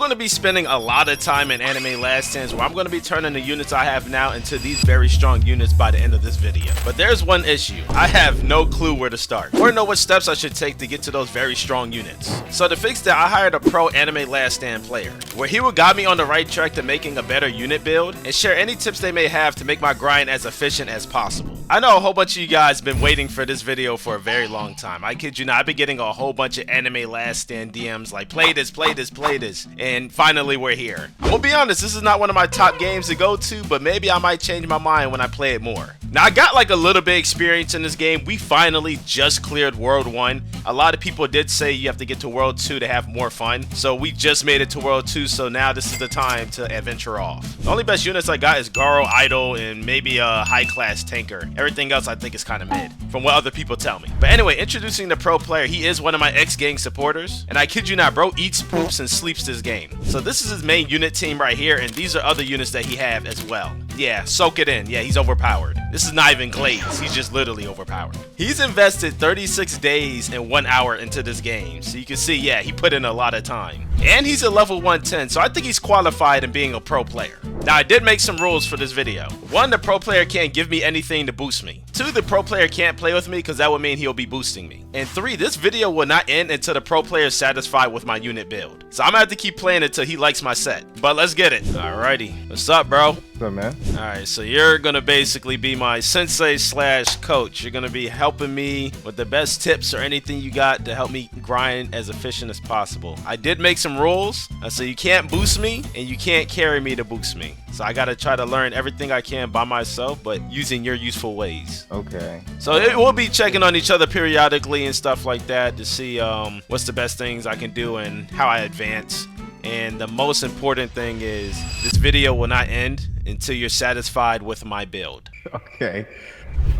going to be spending a lot of time in Anime Last Stands where I'm going to be turning the units I have now into these very strong units by the end of this video. But there's one issue. I have no clue where to start or know what steps I should take to get to those very strong units. So to fix that, I hired a pro Anime Last Stand player where he will guide me on the right track to making a better unit build and share any tips they may have to make my grind as efficient as possible. I know a whole bunch of you guys been waiting for this video for a very long time. I kid you not, I've been getting a whole bunch of Anime Last Stand DMs like play this, play this, play this, and finally we're here. We'll be honest, this is not one of my top games to go to, but maybe I might change my mind when I play it more. Now I got like a little bit of experience in this game. We finally just cleared World 1. A lot of people did say you have to get to World 2 to have more fun, so we just made it to World 2, so now this is the time to adventure off. The only best units I got is Garo, Idol, and maybe a high class tanker. Everything else I think is kind of mid, from what other people tell me. But anyway, introducing the pro player, he is one of my ex-gang supporters, and I kid you not, bro eats, poops, and sleeps this game. So this is his main unit team right here, and these are other units that he have as well. Yeah, soak it in. Yeah, he's overpowered. This is not even glaze. He's just literally overpowered. He's invested 36 days and 1 hour into this game. So you can see, yeah, he put in a lot of time. And he's a level 110, so I think he's qualified in being a pro player. Now, I did make some rules for this video. 1, the pro player can't give me anything to boost me. 2, the pro player can't play with me because that would mean he'll be boosting me. And 3, this video will not end until the pro player is satisfied with my unit build. So I'm gonna have to keep playing until he likes my set. But let's get it. Alrighty. What's up, bro? What's up, man? Alright, so you're gonna basically be my sensei slash coach. You're gonna be helping me with the best tips or anything you got to help me grind as efficient as possible. I did make some rules, so you can't boost me and you can't carry me to boost me. So I gotta try to learn everything I can by myself, but using your useful ways. Okay. So it will be checking on each other periodically and stuff like that to see what's the best things I can do and how I advance. And the most important thing is this video will not end until you're satisfied with my build. Okay.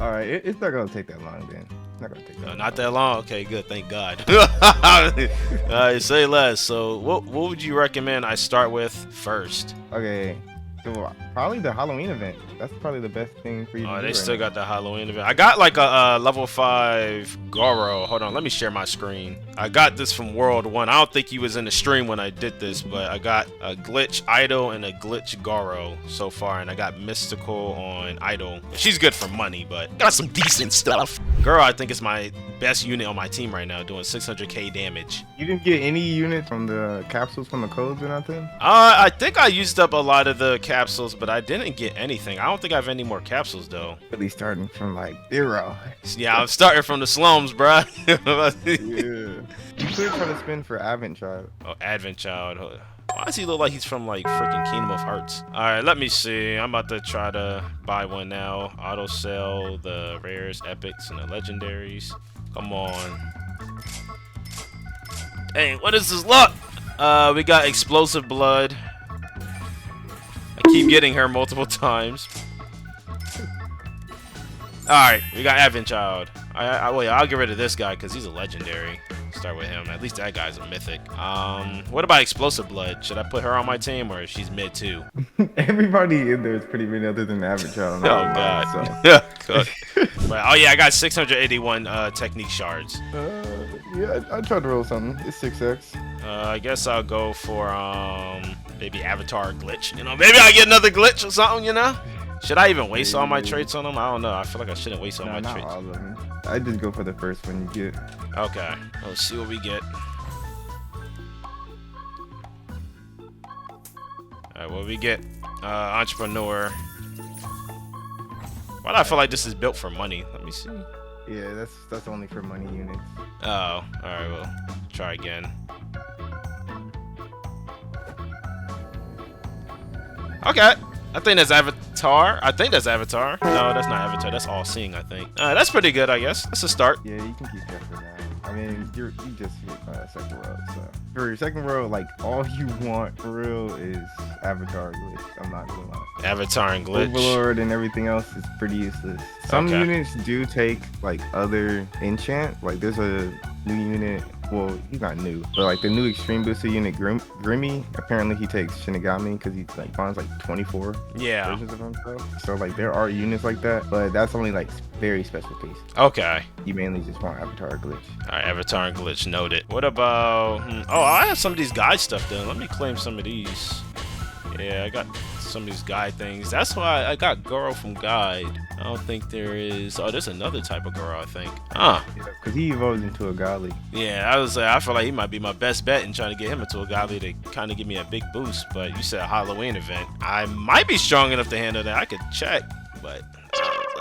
All right. It's not gonna take that long then. It's not gonna take that long. Not that long? Okay, good. Thank God. Alright, say less. So what would you recommend I start with first? Okay. So probably the Halloween event. That's probably the best thing for you to do. Oh, they right still now. got the Halloween event. I got like a level 5 Goro. Hold on, let me share my screen. I got this from World 1. I don't think he was in the stream when I did this, but I got a glitch Idol and a glitch Goro so far, and I got Mystical on Idol. She's good for money, but got some decent stuff. Girl, I think is my best unit on my team right now, doing 600k damage. You didn't get any units from the capsules from the codes or nothing? I think I used up a lot of the capsules, but I didn't get anything. I don't think I have any more capsules though. Really starting from like 0. Yeah, I'm starting from the slums, bruh. Yeah. You could try to spin for Advent Child. Oh, Advent Child. Why does he look like he's from like freaking Kingdom of Hearts? All right, let me see. I'm about to try to buy one now. Auto sell the rares, epics, and the legendaries. Come on. Hey, what is this luck? We got explosive blood. I keep getting her multiple times. Alright, we got Advent Child. Wait, I'll get rid of this guy because he's a legendary. Start with him. At least that guy's a mythic. What about explosive blood? Should I put her on my team or she's mid too? Everybody in there is pretty mid other than Advent Child. Oh god. So. Good. But, oh yeah, I got 681 technique shards. Yeah, I tried to roll something. It's 6x. I guess I'll go for maybe avatar glitch. You know, maybe I get another glitch or something. You know. Should I even waste all my traits on them? I don't know. I feel like I shouldn't waste all my not traits. all of them. I just go for the first one you get. Okay. Let's see what we get. Alright, what we get? Entrepreneur. Why do I feel like this is built for money? Let me see. Yeah, that's only for money units. Oh, alright, well, try again. Okay. I think that's Avatar. No, that's not Avatar. That's All Seeing, I think. That's pretty good, I guess. That's a start. Yeah, you can keep that for now. I mean, you just hit second row, so for your second row, like all you want for real is Avatar glitch. I'm not gonna lie. Avatar and glitch. Overlord and everything else is pretty useless. Some Okay. units do take like other enchant. Like there's a new unit well, he's not new, but like the new extreme booster unit Grimmy, apparently he takes Shinigami because he like finds like 24 versions of himself. So like there are units like that, but that's only like very special cases. Okay. You mainly just want Avatar Glitch. Alright, Avatar and Glitch noted. What about... Oh, I have some of these guide stuff done. Let me claim some of these. Yeah, I got some of these guide things. That's why I got Goro from guide. I don't think there is... Oh, there's another type of Goro, I think. Huh. Yeah, because he evolves into a godly. Yeah, I feel like he might be my best bet in trying to get him into a godly to kind of give me a big boost. But you said a Halloween event. I might be strong enough to handle that. I could check, but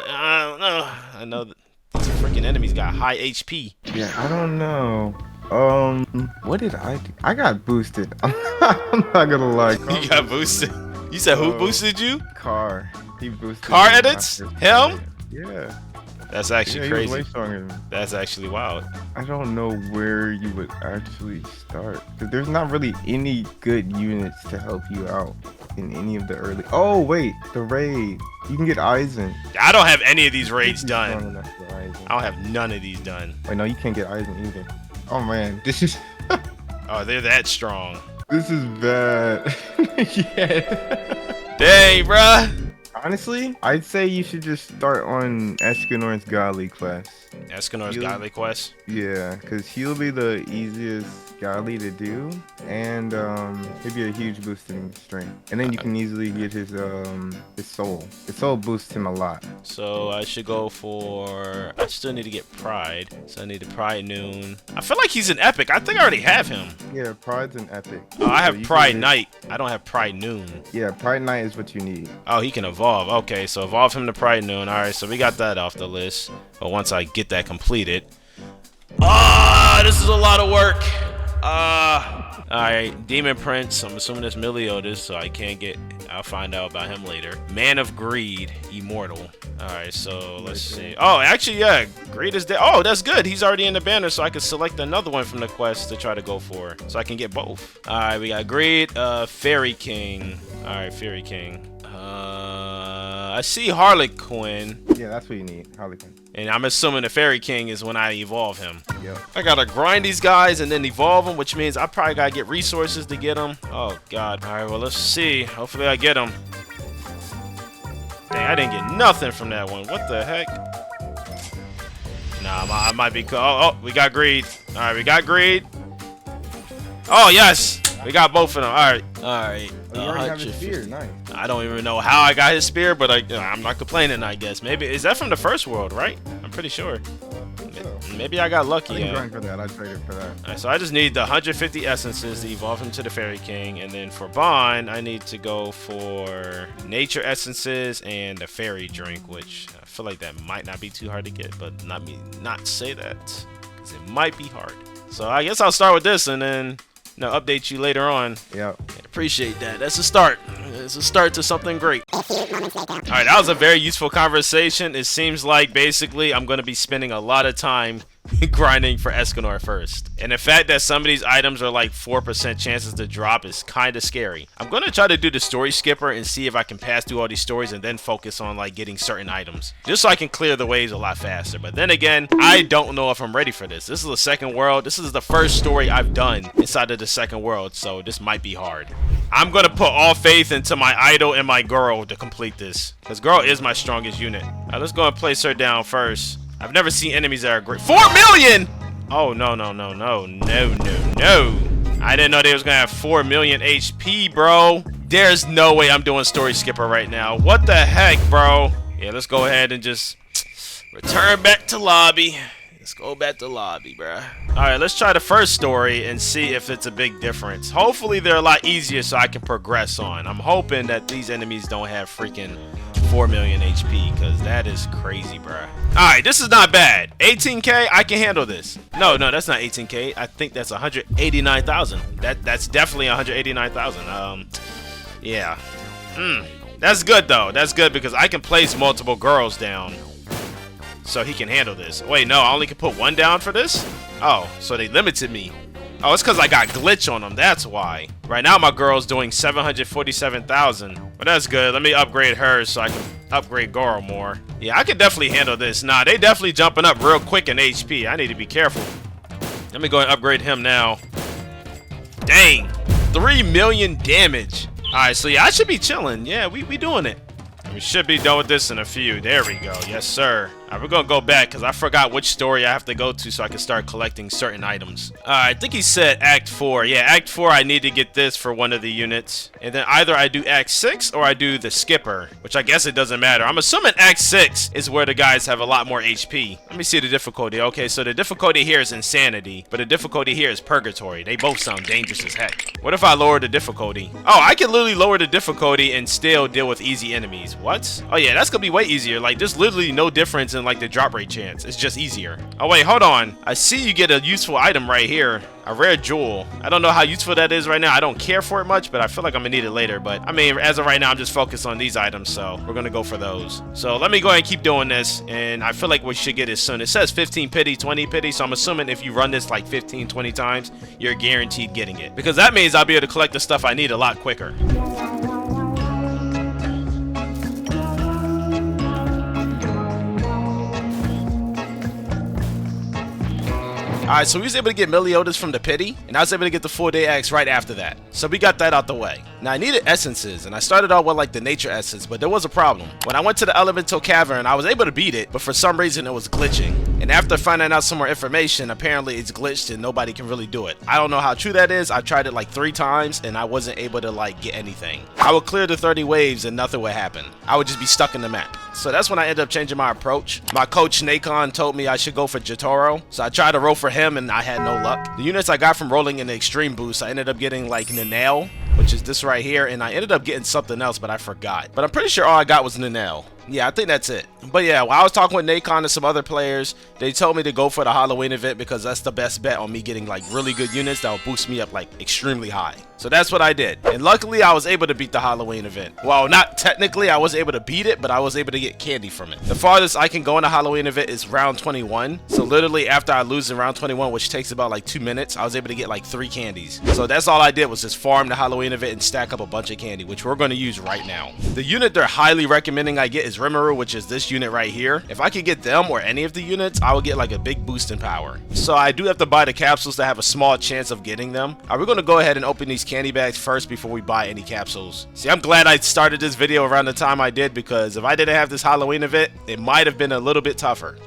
I don't know. I know that these freaking enemies got high HP. Yeah, I don't know. What did I do? I got boosted. I'm not gonna lie. You got boosted? You said who boosted you? Car. He boosted Car edits? Him? Yeah. That's actually crazy. He was way stronger than me. That's actually wild. I don't know where you would actually start. Because there's not really any good units to help you out in any of the early... Oh, wait. The raid. You can get Aizen. I don't have any of these raids done. I don't have none of these done. Wait, no, you can't get Aizen either. Oh, man. This is... Oh, they're that strong. This is bad. Yeah. Dang, bruh. Honestly, I'd say you should just start on Escanor's Godly quest. Escanor's Godly quest? Yeah, because he'll be the easiest Godly to do, and he'll be a huge boost in strength. And then you can easily get his soul. His soul boosts him a lot. So I should go for... I still need to get Pride. So I need the Pride Noon. I feel like he's an epic. I think I already have him. Yeah, Pride's an epic. Oh, I have Pride Knight. I don't have Pride Noon. Yeah, Pride Knight is what you need. Oh, he can evolve. Okay, so evolve him to Pride Noon. Alright, so we got that off the list. But once I get that completed... this is a lot of work. Alright, Demon Prince. I'm assuming that's Meliodas, so I can't get... I'll find out about him later. Man of Greed, Immortal. Alright, so let's see. Oh, actually, yeah, Greed is there. Oh, that's good. He's already in the banner, so I can select another one from the quest to try to go for. So I can get both. Alright, we got Greed, Fairy King. Alright, Fairy King. I see Harlequin. Yeah, that's what you need, Harlequin. And I'm assuming the Fairy King is when I evolve him. Yep. I gotta grind these guys and then evolve them, which means I probably gotta get resources to get them. Oh, God. All right, well, let's see. Hopefully I get them. Dang, I didn't get nothing from that one. What the heck? Nah, I might be... Oh, we got Greed. All right, we got Greed. Oh, yes. We got both of them. All right. All right. You already have his spear. Nice. I don't even know how I got his spear, but I'm not complaining, I guess. Maybe... Is that from the first world, right? I'm pretty sure. Maybe I got lucky. I didn't grind for that. I traded for that. Alright, so I just need the 150 essences to evolve him to the Fairy King, and then for Bond, I need to go for nature essences and the fairy drink, which I feel like that might not be too hard to get, but not say that, because it might be hard. So I guess I'll start with this, and then update you later on. Yeah. Appreciate that. That's a start. It's a start to something great. Alright, that was a very useful conversation. It seems like basically I'm going to be spending a lot of time grinding for Escanor first. And the fact that some of these items are like 4% chances to drop is kind of scary. I'm going to try to do the story skipper and see if I can pass through all these stories and then focus on like getting certain items. Just so I can clear the waves a lot faster. But then again, I don't know if I'm ready for this. This is the second world. This is the first story I've done inside of the second world. So this might be hard. I'm going to put all faith into my idol and my girl to complete this. Because girl is my strongest unit. Now let's go and place her down first. I've never seen enemies that are great. 4 million! Oh, no. I didn't know they was gonna have 4 million HP, bro. There's no way I'm doing story skipper right now. What the heck, bro? Yeah, let's go ahead and just return back to lobby. Let's go back to lobby, bruh. Alright, let's try the first story and see if it's a big difference. Hopefully they're a lot easier so I can progress on. I'm hoping that these enemies don't have freaking 4 million HP, because that is crazy, bruh. Alright, this is not bad. 18k, I can handle this. No, that's not 18k. I think that's 189,000. That's definitely 189,000. Yeah. That's good, though. That's good, because I can place multiple girls down. So he can handle this. Wait, no, I only can put one down for this? Oh, so they limited me. Oh, it's because I got glitch on them. That's why. Right now, my girl's doing 747,000. But that's good. Let me upgrade her so I can upgrade Goro more. Yeah, I can definitely handle this. Nah, they definitely jumping up real quick in HP. I need to be careful. Let me go and upgrade him now. Dang. 3 million damage. Alright, so yeah, I should be chilling. Yeah, we doing it. We should be done with this in a few. There we go. Yes, sir. Alright, we're gonna go back because I forgot which story I have to go to so I can start collecting certain items. I think he said Act 4. Yeah, Act 4, I need to get this for one of the units. And then either I do Act 6 or I do the Skipper, which I guess it doesn't matter. I'm assuming Act 6 is where the guys have a lot more HP. Let me see the difficulty. Okay, so the difficulty here is Insanity, but the difficulty here is Purgatory. They both sound dangerous as heck. What if I lower the difficulty? Oh, I can literally lower the difficulty and still deal with easy enemies. What? Oh yeah, that's gonna be way easier. Like, there's literally no difference in like the drop rate chance. It's just easier. Oh wait, hold on. I see you get a useful item right here. A rare jewel. I don't know how useful that is right now. I don't care for it much, but I feel like I'm gonna need it later. But I mean, as of right now, I'm just focused on these items, so we're gonna go for those. So let me go ahead and keep doing this, and I feel like we should get it soon. It says 15 pity, 20 pity, so I'm assuming if you run this like 15, 20 times, you're guaranteed getting it. Because that means I'll be able to collect the stuff I need a lot quicker. Alright, so we was able to get Meliodas from the pity, and I was able to get the full day axe right after that. So we got that out the way. Now I needed essences, and I started out with like the nature essence, but there was a problem. When I went to the elemental cavern, I was able to beat it, but for some reason it was glitching. And after finding out some more information, apparently it's glitched and nobody can really do it. I don't know how true that is. I tried it like 3 times and I wasn't able to like get anything. I would clear the 30 waves and nothing would happen. I would just be stuck in the map. So that's when I ended up changing my approach. My coach Nacon told me I should go for Jotaro, so I tried to roll for him and I had no luck. The units I got from rolling in the extreme boost, I ended up getting like Nanel, which is this right here, and I ended up getting something else, but I forgot. But I'm pretty sure all I got was Nanel. Yeah, I think that's it. But yeah, while I was talking with Nacon and some other players, they told me to go for the Halloween event because that's the best bet on me getting like really good units that will boost me up like extremely high. So that's what I did. And luckily I was able to beat the Halloween event. Well, not technically I was able to beat it, but I was able to get candy from it. The farthest I can go in the Halloween event is round 21. So literally after I lose in round 21, which takes about like 2 minutes, I was able to get like 3 candies. So that's all I did was just farm the Halloween event and stack up a bunch of candy, which we're going to use right now. The unit they're highly recommending I get is Rimuru, which is this unit right here. If I could get them or any of the units, I would get like a big boost in power. So I do have to buy the capsules to have a small chance of getting them. We're going to go ahead and open these candy bags first before we buy any capsules. See, I'm glad I started this video around the time I did, because if I didn't have this Halloween event, it might have been a little bit tougher.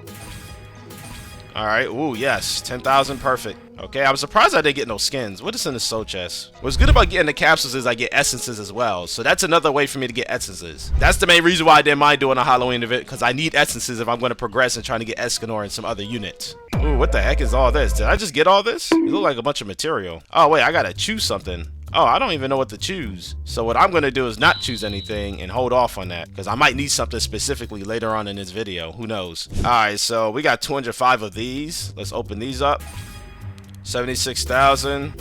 Alright, ooh, yes, 10,000, perfect. Okay, I'm surprised I didn't get no skins. What is in the soul chest? What's good about getting the capsules is I get essences as well. So that's another way for me to get essences. That's the main reason why I didn't mind doing a Halloween event, because I need essences if I'm going to progress and trying to get Escanor and some other units. Ooh, what the heck is all this? Did I just get all this? It look like a bunch of material. Oh, wait, I gotta choose something. Oh, I don't even know what to choose. So what I'm going to do is not choose anything and hold off on that, because I might need something specifically later on in this video. Who knows? Alright, so we got 205 of these. Let's open these up. 76,000.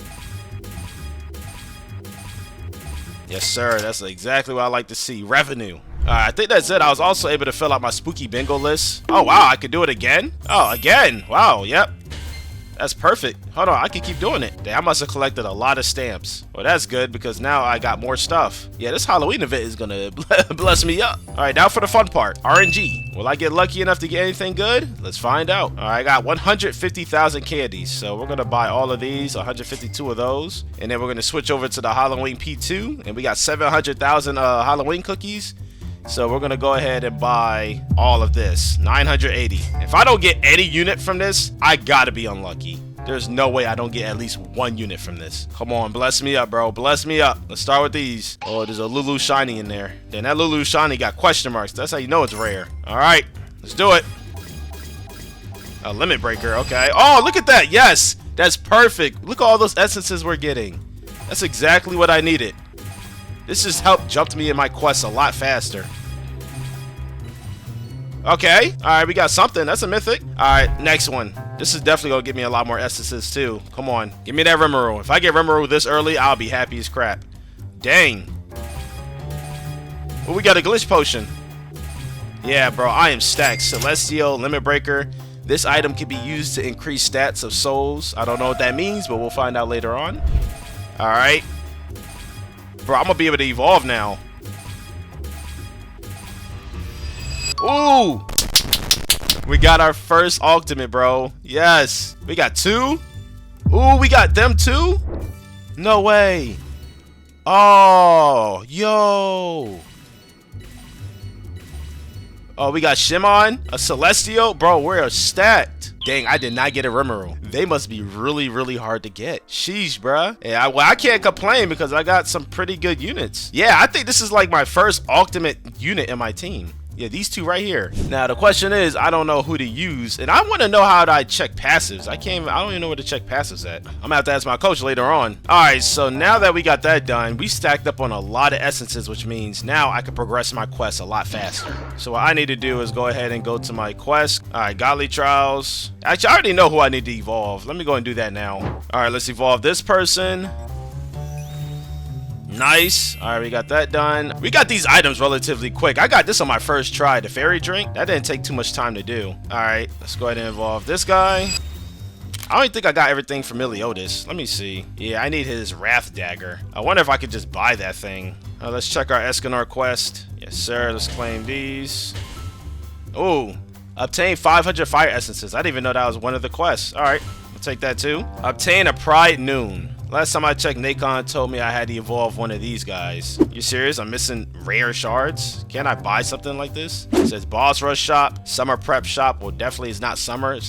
Yes, sir. That's exactly what I like to see. Revenue. I think that's it. I was also able to fill out my spooky bingo list. Oh, wow. I could do it again? Oh, again. Wow. Yep. That's perfect. Hold on, I can keep doing it. Damn, I must have collected a lot of stamps. Well, that's good because now I got more stuff. Yeah, this Halloween event is gonna bless me up. All right, now for the fun part, RNG. Will I get lucky enough to get anything good? Let's find out. All right, I got 150,000 candies, so we're gonna buy all of these, 152 of those, and then we're gonna switch over to the Halloween P2, and we got 700,000 Halloween cookies. So we're gonna go ahead and buy all of this, 980. If I don't get any unit from this, I gotta be unlucky. There's no way I don't get at least 1 unit from this. Come on, bless me up, bro. Bless me up. Let's start with these. Oh, there's a Lulu Shiny in there. Then that Lulu Shiny got question marks. That's how you know it's rare. All right, let's do it. A limit breaker, okay. Oh, look at that. Yes, that's perfect. Look at all those essences we're getting. That's exactly what I needed. This just helped jump me in my quests a lot faster. Okay. All right, we got something. That's a mythic. All right, next one. This is definitely going to give me a lot more essences, too. Come on. Give me that Rimuru. If I get Rimuru this early, I'll be happy as crap. Dang. Well, we got a glitch potion. Yeah, bro, I am stacked. Celestial, Limit Breaker. This item can be used to increase stats of souls. I don't know what that means, but we'll find out later on. All right. Bro, I'm going to be able to evolve now. Ooh! We got our first ultimate, bro. Yes. We got 2. Ooh, we got them too? No way. Oh, yo. Oh, we got Shimon, a Celestial. Bro, we're stacked. Dang, I did not get a Rimuru. They must be really, really hard to get. Sheesh, bruh. Yeah, well, I can't complain because I got some pretty good units. Yeah, I think this is like my first ultimate unit in my team. Yeah, these two right here. Now, the question is, I don't know who to use, and I want to know how I check passives. I don't even know where to check passives at. I'm gonna have to ask my coach later on. All right, so now that we got that done, we stacked up on a lot of essences, which means now I can progress my quest a lot faster. So what I need to do is go ahead and go to my quest. All right, godly trials. Actually, I already know who I need to evolve. Let me go and do that now. All right, let's evolve this person. Nice. All right, we got that done. We got these items relatively quick. I got this on my first try. The fairy drink, that didn't take too much time to do. All right, let's go ahead and evolve this guy. I don't think I got everything from Meliodas. Let me see. Yeah, I need his Wrath Dagger. I wonder if I could just buy that thing. Let's check our Escanor quest. Yes, sir. Let's claim these. Ooh, obtain 500 fire essences. I didn't even know that was one of the quests. All right, we'll take that too. Obtain a Pride Noon. Last time I checked, Nacon told me I had to evolve one of these guys. You serious? I'm missing rare shards? Can I buy something like this? It says Boss Rush Shop, Summer Prep Shop. Well, definitely it's not summer. It's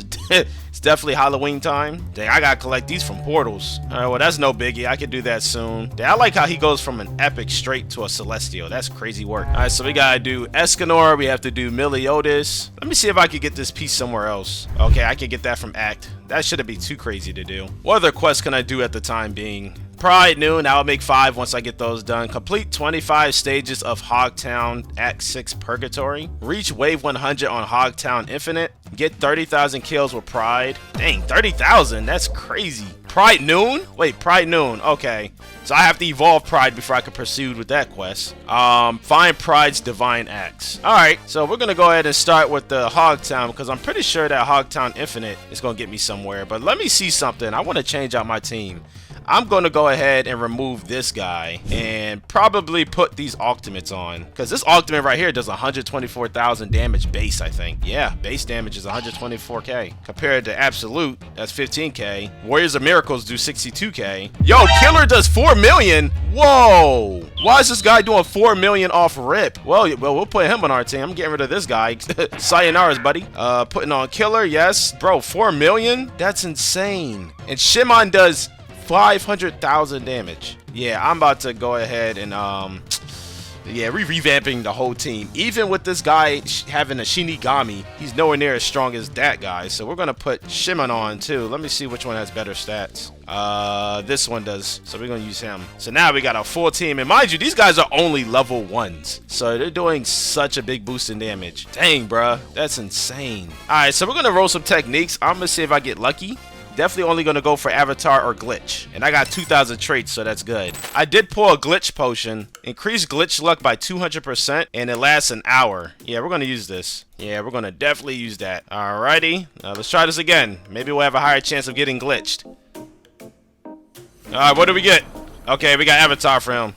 definitely Halloween time. Dang, I gotta collect these from portals. All right, well, that's no biggie. I can do that soon. Dang, I like how he goes from an epic straight to a celestial. That's crazy work. All right, so we gotta do Escanor. We have to do Meliodas. Let me see if I could get this piece somewhere else. Okay, I can get that from Act. That shouldn't be too crazy to do. What other quests can I do at the time being? Pride Noon, I'll make 5 once I get those done. Complete 25 stages of Hogtown Act 6 Purgatory. Reach Wave 100 on Hogtown Infinite. Get 30,000 kills with Pride. Dang, 30,000? That's crazy. Pride Noon? Wait, Pride Noon. Okay. So I have to evolve Pride before I can pursue with that quest. Find Pride's Divine Axe. Alright, so we're going to go ahead and start with the Hogtown because I'm pretty sure that Hogtown Infinite is going to get me somewhere. But let me see something. I want to change out my team. I'm going to go ahead and remove this guy and probably put these ultimates on because this ultimate right here does 124,000 damage base, I think. Yeah, base damage is 124k compared to absolute, that's 15k. Warriors of Miracles do 62k. Yo, Killer does 4 million. Whoa, why is this guy doing 4 million off rip? Well, we'll put him on our team. I'm getting rid of this guy. Sayonara's, buddy. Putting on Killer, yes. Bro, 4 million? That's insane. And Shimon does 500,000 damage. Yeah, I'm about to go ahead and yeah, revamping the whole team. Even with this guy having a Shinigami, he's nowhere near as strong as that guy. So we're gonna put Shimon on too. Let me see which one has better stats. This one does. So we're gonna use him. So now we got a full team, and mind you, these guys are only level 1s. So they're doing such a big boost in damage. Dang, bruh, that's insane. All right, so we're gonna roll some techniques. I'm gonna see if I get lucky. Definitely only going to go for Avatar or Glitch. And I got 2,000 traits, so that's good. I did pull a Glitch potion. Increase glitch luck by 200%, and it lasts an hour. Yeah, we're going to use this. Yeah, we're going to definitely use that. Alrighty. Now, let's try this again. Maybe we'll have a higher chance of getting glitched. Alright, what do we get? Okay, we got Avatar for him.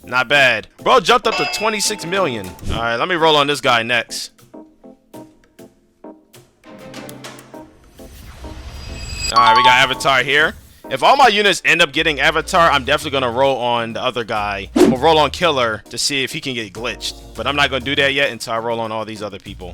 Not bad. Bro jumped up to 26 million. Alright, let me roll on this guy next. Alright, we got Avatar here. If all my units end up getting Avatar, I'm definitely going to roll on the other guy. I'm going to roll on Killer to see if he can get glitched. But I'm not going to do that yet until I roll on all these other people.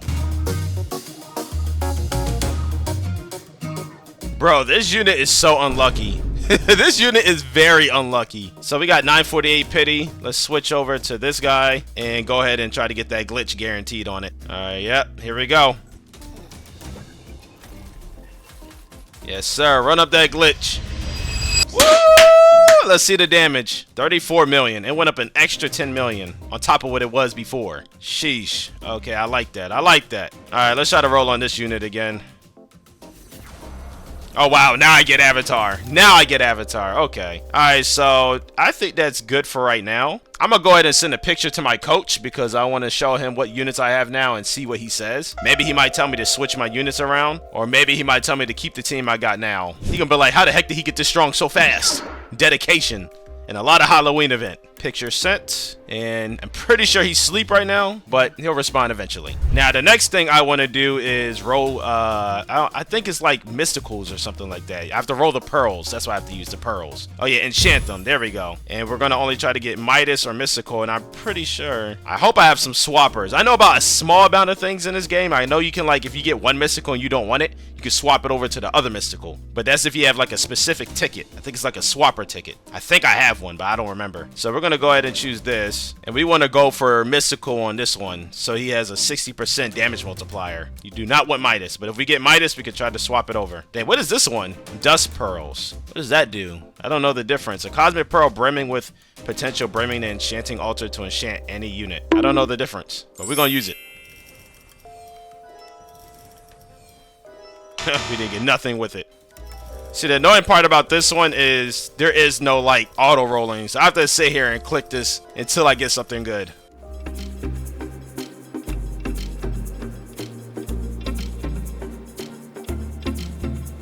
Bro, this unit is so unlucky. This unit is very unlucky. So we got 948 pity. Let's switch over to this guy and go ahead and try to get that glitch guaranteed on it. Alright, yep, here we go. Yes, sir. Run up that glitch. Woo! Let's see the damage. 34 million. It went up an extra 10 million on top of what it was before. Sheesh. Okay, I like that. I like that. All right, let's try to roll on this unit again. Oh, wow. Now I get Avatar. Now I get Avatar. Okay. All right, so I think that's good for right now. I'm going to go ahead and send a picture to my coach because I want to show him what units I have now and see what he says. Maybe he might tell me to switch my units around, or maybe he might tell me to keep the team I got now. He going to be like, how the heck did he get this strong so fast? Dedication and a lot of Halloween event. Picture sent. And I'm pretty sure he's asleep right now, but he'll respond eventually. Now, the next thing I want to do is roll, I think it's like mysticals or something like that. I have to roll the pearls. That's why I have to use the pearls. Oh yeah, enchant them. There we go. And we're going to only try to get Midas or mystical, and I'm pretty sure, I hope I have some swappers. I know about a small amount of things in this game. I know you can, like, if you get one mystical and you don't want it, you can swap it over to the other mystical. But that's if you have like a specific ticket. I think it's like a swapper ticket. I think I have one, but I don't remember. So we're going to go ahead and choose this. And we want to go for mystical on this one. So he has a 60% damage multiplier. You do not want Midas. But if we get Midas, we can try to swap it over. Then what is this one? Dust pearls. What does that do? I don't know the difference. A cosmic pearl brimming with potential brimming the enchanting altar to enchant any unit. I don't know the difference, but we're going to use it. We didn't get nothing with it. See, the annoying part about this one is there is no like auto rolling, so I have to sit here and click this until I get something good.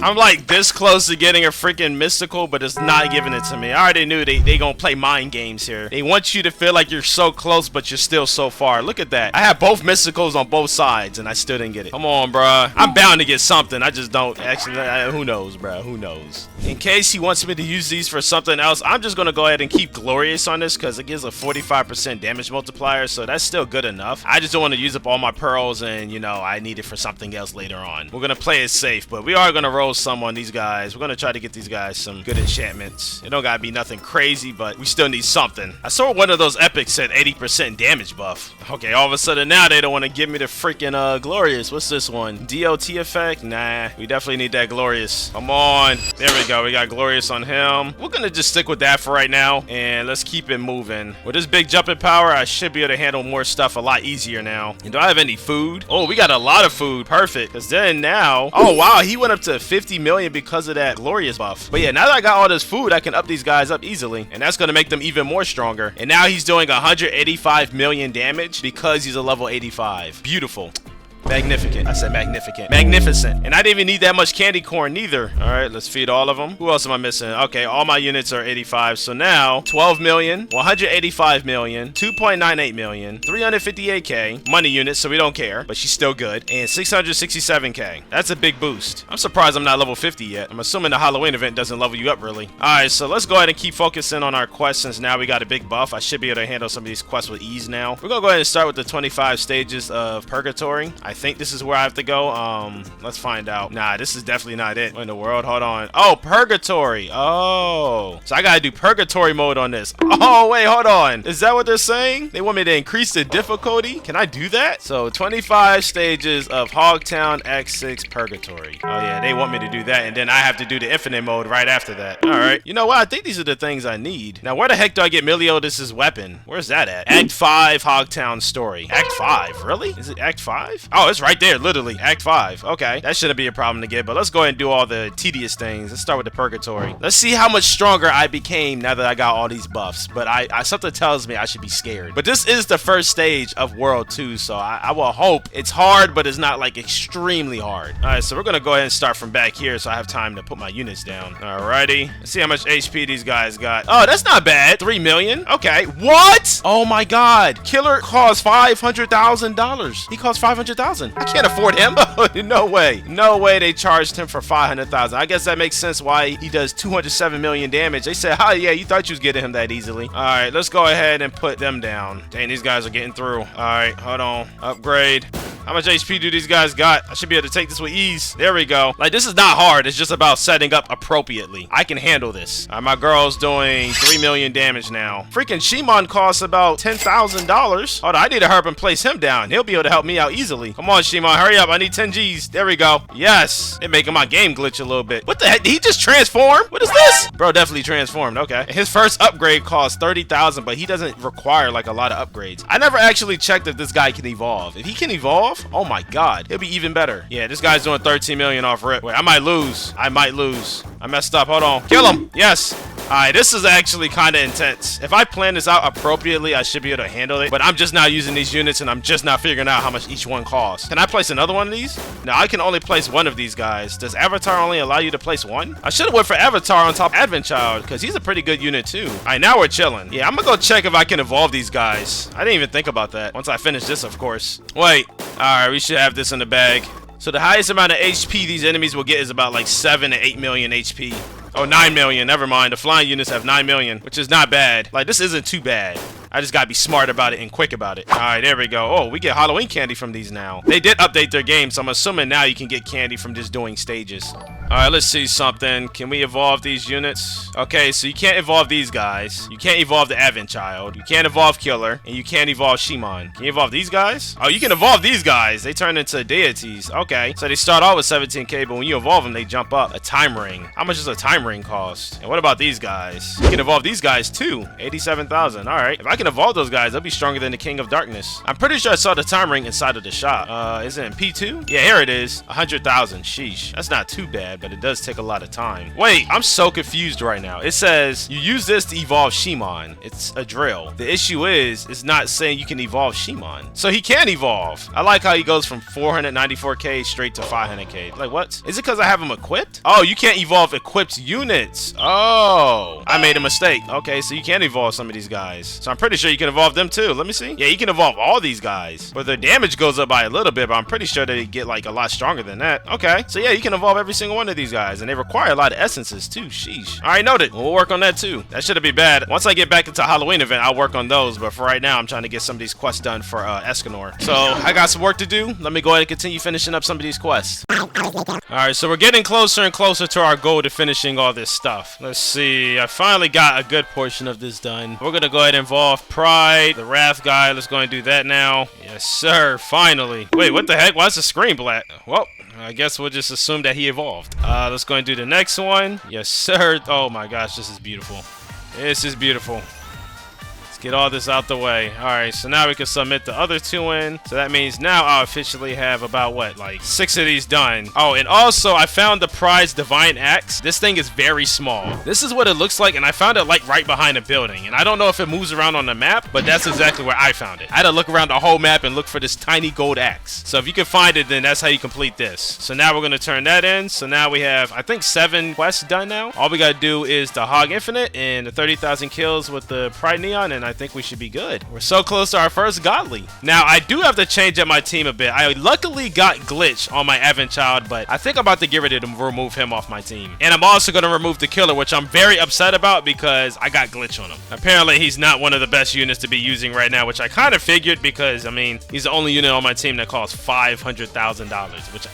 I'm like this close to getting a freaking mystical, but it's not giving it to me. I already knew they gonna play mind games here. They want you to feel like you're so close, but you're still so far. Look at that. I have both mysticals on both sides, and I still didn't get it. Come on, bruh. I'm bound to get something. I just don't. Actually, who knows, bruh? Who knows? In case he wants me to use these for something else, I'm just gonna go ahead and keep Glorious on this because it gives a 45% damage multiplier, so that's still good enough. I just don't want to use up all my pearls, and, you know, I need it for something else later on. We're gonna play it safe, but we are gonna roll some on these guys. We're gonna try to get these guys some good enchantments. It don't gotta be nothing crazy, but we still need something. I saw one of those epics said 80% damage buff. Okay, all of a sudden now they don't want to give me the freaking Glorious. What's this one? DOT effect? Nah, we definitely need that Glorious. Come on. There we go. We got Glorious on him. We're gonna just stick with that for right now, and let's keep it moving. With this big jumping power, I should be able to handle more stuff a lot easier now. And do I have any food? Oh, we got a lot of food. Perfect. Because then now, oh wow, he went up to 50 million because of that Glorious buff. But yeah, now that I got all this food, I can up these guys up easily, and that's gonna make them even more stronger. And now he's doing 185 million damage because he's a level 85. Beautiful. Magnificent. I said magnificent. Magnificent. And I didn't even need that much candy corn neither. All right, let's feed all of them. Who else am I missing? Okay, all my units are 85. So now 12 million, 185 million, 2.98 million, 358k money units, so we don't care, but she's still good, and 667k. That's a big boost. I'm surprised I'm not level 50 yet. I'm assuming the Halloween event doesn't level you up really. All right, so let's go ahead and keep focusing on our quests since now we got a big buff. I should be able to handle some of these quests with ease now. We're gonna go ahead and start with the 25 stages of Purgatory. I think this is where I have to go. Let's find out. Nah, this is definitely not it. What in the world? Hold on. Oh, Purgatory. Oh, so I gotta do Purgatory mode on this. Oh, wait, hold on. Is that what they're saying? They want me to increase the difficulty? Can I do that? So 25 stages of Hogtown X6 Purgatory. Oh yeah, they want me to do that, and then I have to do the infinite mode right after that. All right. You know what? I think these are the things I need. Now, where the heck do I get Meliodas' weapon? Where's that at? Act 5 Hogtown story. Act 5? Really? Is it Act 5? Oh, it's right there, literally. Act 5. Okay, that shouldn't be a problem to get, but let's go ahead and do all the tedious things. Let's start with the Purgatory. Let's see how much stronger I became now that I got all these buffs, but I something tells me I should be scared. But this is the first stage of World 2, so I will hope it's hard, but it's not like extremely hard. All right, so we're gonna go ahead and start from back here so I have time to put my units down. Alrighty, let's see how much HP these guys got. Oh, that's not bad. 3 million. Okay, what? Oh my god, Killer costs $500,000. He costs $500,000. I can't afford him. No way. No way they charged him for $500,000. I guess that makes sense why he does 207 million damage. They said, oh yeah, you thought you was getting him that easily. All right, let's go ahead and put them down. Dang, these guys are getting through. All right, hold on. Upgrade. How much HP do these guys got? I should be able to take this with ease. There we go. Like, this is not hard. It's just about setting up appropriately. I can handle this. All right, my girl's doing 3 million damage now. Freaking Shimon costs about $10,000. Hold on, I need to hurry up and place him down. He'll be able to help me out easily. Come on, Shimon, hurry up. I need 10 G's. There we go. Yes. It's making my game glitch a little bit. What the heck? Did he just transform? What is this? Bro, definitely transformed. Okay. His first upgrade costs 30,000, but he doesn't require like a lot of upgrades. I never actually checked if this guy can evolve. If he can evolve, oh my god, he'll be even better. Yeah, this guy's doing 13 million off rip. Wait, I might lose. I might lose. I messed up. Hold on. Kill him. Yes. Alright, this is actually kind of intense. If I plan this out appropriately, I should be able to handle it. But I'm just now using these units, and I'm just not figuring out how much each one costs. Can I place another one of these? No, I can only place one of these guys. Does Avatar only allow you to place one? I should have went for Avatar on top of Advent Child, because he's a pretty good unit too. Alright, now we're chilling. Yeah, I'm gonna go check if I can evolve these guys. I didn't even think about that. Once I finish this, of course. Wait. Alright, we should have this in the bag. So the highest amount of HP these enemies will get is about like 7 to 8 million HP. Oh, 9 million. Never mind. The flying units have 9 million, which is not bad. Like, this isn't too bad. I just gotta be smart about it and quick about it. All right, there we go. Oh, we get Halloween candy from these now. They did update their game, so I'm assuming now you can get candy from just doing stages. All right, let's see something. Can we evolve these units? Okay, so you can't evolve these guys. You can't evolve the Advent Child. You can't evolve Killer, and you can't evolve Shimon. Can you evolve these guys? Oh, you can evolve these guys. They turn into deities. Okay, so they start off with 17k, but when you evolve them, they jump up. A time ring. How much does a time ring cost? And what about these guys? You can evolve these guys too. 87,000. All right, if I can evolve those guys, they'll be stronger than the King of Darkness. I'm pretty sure I saw the time ring inside of the shop. Is it in P2? Yeah, here it is. 100,000. Sheesh. That's not too bad, but it does take a lot of time. Wait, I'm so confused right now. It says you use this to evolve Shimon. It's a drill. The issue is, it's not saying you can evolve Shimon. So he can evolve. I like how he goes from 494k straight to 500k. Like, what? Is it because I have him equipped? Oh, you can't evolve equipped units. Oh, I made a mistake. Okay, so you can evolve some of these guys. So I'm pretty sure you can evolve them too. Let me see. Yeah, you can evolve all these guys. But their damage goes up by a little bit, but I'm pretty sure they get like a lot stronger than that. Okay, so yeah, you can evolve every single one of these guys, and they require a lot of essences too. Sheesh. All right, noted. We'll work on that too. That shouldn't be bad. Once I get back into Halloween event, I'll work on those. But for right now, I'm trying to get some of these quests done for Escanor. So I got some work to do. Let me go ahead and continue finishing up some of these quests. All right, so we're getting closer and closer to our goal to finishing all this stuff. Let's see. I finally got a good portion of this done. We're gonna go ahead and involve Pride, the Wrath guy. Let's go and do that now. Yes, sir. Finally. Wait, what the heck? Why is the screen black? Well, I guess we'll just assume that he evolved. Let's go and do the next one. Yes, sir. Oh my gosh, this is beautiful. This is beautiful. Let's get all this out the way. All right, so now we can submit the other two in. So that means now I'll officially have about, what, like 6 of these done. Oh, and also I found the prize Divine Axe. This thing is very small. This is what it looks like, and I found it like right behind a building. And I don't know if it moves around on the map, but that's exactly where I found it. I had to look around the whole map and look for this tiny gold axe. So if you can find it, then that's how you complete this. So now we're gonna turn that in. So now we have, I think, 7 quests done now. All we gotta do is the Hog Infinite and the 30,000 kills with the Pride Neon, and I think we should be good. We're so close to our first godly. Now, I do have to change up my team a bit. I luckily got Glitch on my Advent Child, but I think I'm about to get ready to remove him off my team. And I'm also going to remove the Killer, which I'm very upset about because I got Glitch on him. Apparently, he's not one of the best units to be using right now, which I kind of figured because, I mean, he's the only unit on my team that costs $500,000, which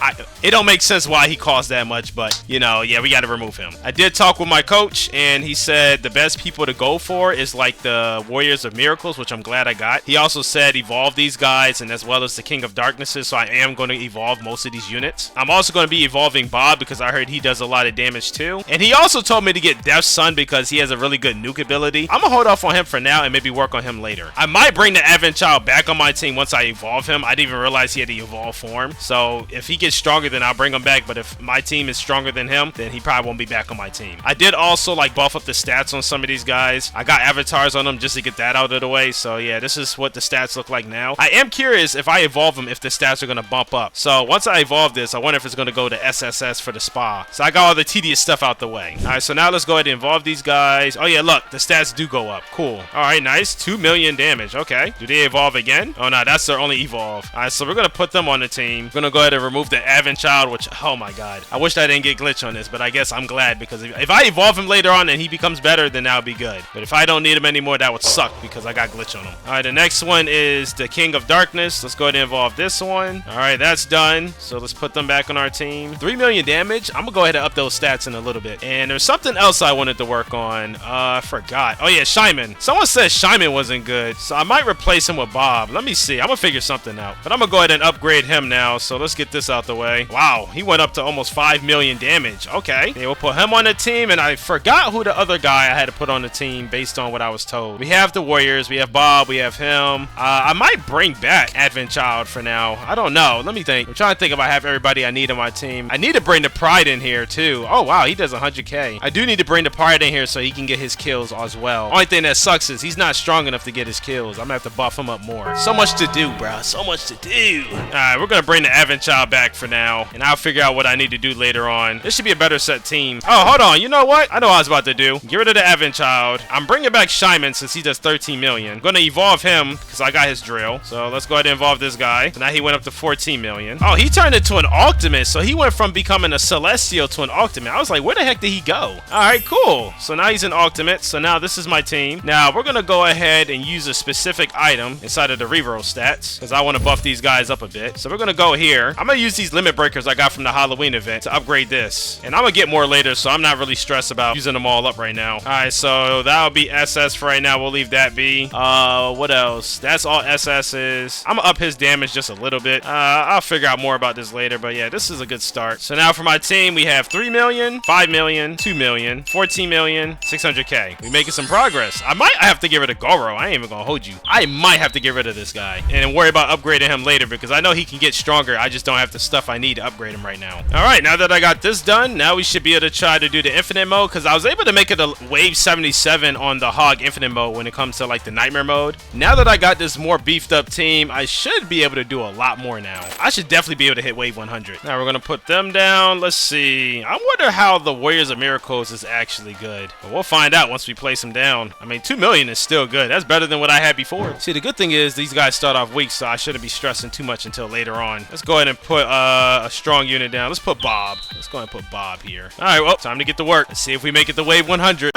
it don't make sense why he costs that much, but, you know, yeah, we got to remove him. I did talk with my coach, and he said the best people to go for is like the Warriors of Miracles, which I'm glad I got. He also said evolve these guys, and as well as the King of Darknesses, so I am going to evolve most of these units. I'm also going to be evolving Bob because I heard he does a lot of damage too. And he also told me to get Death's Son because he has a really good nuke ability. I'm gonna hold off on him for now and maybe work on him later. I might bring the Advent Child back on my team once I evolve him. I didn't even realize he had the evolve form. So if he gets stronger, then I'll bring him back. But if my team is stronger than him, then he probably won't be back on my team. I did also like buff up the stats on some of these guys. I got avatars on them just to get that out of the way. So yeah, this is what the stats look like now. I am curious if I evolve them, if the stats are going to bump up. So once I evolve this, I wonder if it's going to go to SSS for the spa. So I got all the tedious stuff out the way. All right, so now let's go ahead and evolve these guys. Oh yeah, look, the stats do go up. Cool. All right, nice. 2 million damage. Okay. Do they evolve again? Oh no, that's their only evolve. All right, so we're going to put them on the team. We're going to go ahead and remove the Advent Child, which, oh my god. I wish I didn't get Glitch on this, but I guess I'm glad because if I evolve him later on and he becomes better, then that would be good. But if I don't need him anymore, that would suck because I got Glitch on him. All right, the next one is the King of Darkness. Let's go ahead and evolve this one. All right, that's done. So let's put them back on our team. 3 million damage. I'm gonna go ahead and up those stats in a little bit. And there's something else I wanted to work on. I forgot. Oh yeah, Shyman. Someone said Shyman wasn't good, so I might replace him with Bob. Let me see. I'm gonna figure something out. But I'm gonna go ahead and upgrade him now. So let's get this out the way. Wow, he went up to almost 5 million damage. Okay, yeah, we'll put him on the team. And I forgot who the other guy I had to put on the team based on what I was told. We have have the warriors. We have Bob. We have him. I might bring back Advent Child for now. I don't know. Let me think. I'm trying to think if I have everybody I need on my team. I need to bring the Pride in here too. Oh wow, he does 100k. I do need to bring the Pride in here so he can get his kills as well. Only thing that sucks is he's not strong enough to get his kills. I'm gonna have to buff him up more. So much to do, bro. So much to do. Alright, we're gonna bring the Advent Child back for now, and I'll figure out what I need to do later on. This should be a better set team. Oh, hold on. You know what? I know what I was about to do. Get rid of the Advent Child. I'm bringing back Shyman since he does 13 million. I'm gonna evolve him because I got his drill. So let's go ahead and evolve this guy. So now he went up to 14 million. Oh, he turned into an ultimate. So he went from becoming a celestial to an ultimate. I was like, where the heck did he go? Alright, cool. So now he's an ultimate. So now this is my team. Now we're gonna go ahead and use a specific item inside of the reroll stats because I want to buff these guys up a bit. So we're gonna go here. I'm gonna use these limit breakers I got from the Halloween event to upgrade this, and I'm gonna get more later, so I'm not really stressed about using them all up right now. Alright, so that'll be SS for right now. We'll leave that be. What else? That's all SS's. I'm gonna up his damage just a little bit. I'll figure out more about this later, but yeah, this is a good start. So now for my team, we have 3 million, 5 million, 2 million, 14 million, 600k. We're making some progress. I might have to get rid of Goro. I ain't even gonna hold you. I might have to get rid of this guy and worry about upgrading him later because I know he can get stronger. I just don't have the stuff I need to upgrade him right now. Alright, now that I got this done, now we should be able to try to do the infinite mode because I was able to make it a wave 77 on the Hog infinite mode when it comes to like the nightmare mode. Now that I got this more beefed up team, I should be able to do a lot more now. I should definitely be able to hit wave 100. Now we're gonna put them down. Let's see. I wonder how the Warriors of Miracles is actually good, but we'll find out once we place them down. I mean, 2 million is still good. That's better than what I had before. See, the good thing is these guys start off weak, so I shouldn't be stressing too much until later on. Let's go ahead and put a strong unit down. Let's put Bob. Let's go ahead and put Bob here. All right, well, time to get to work. Let's see if we make it to wave 100.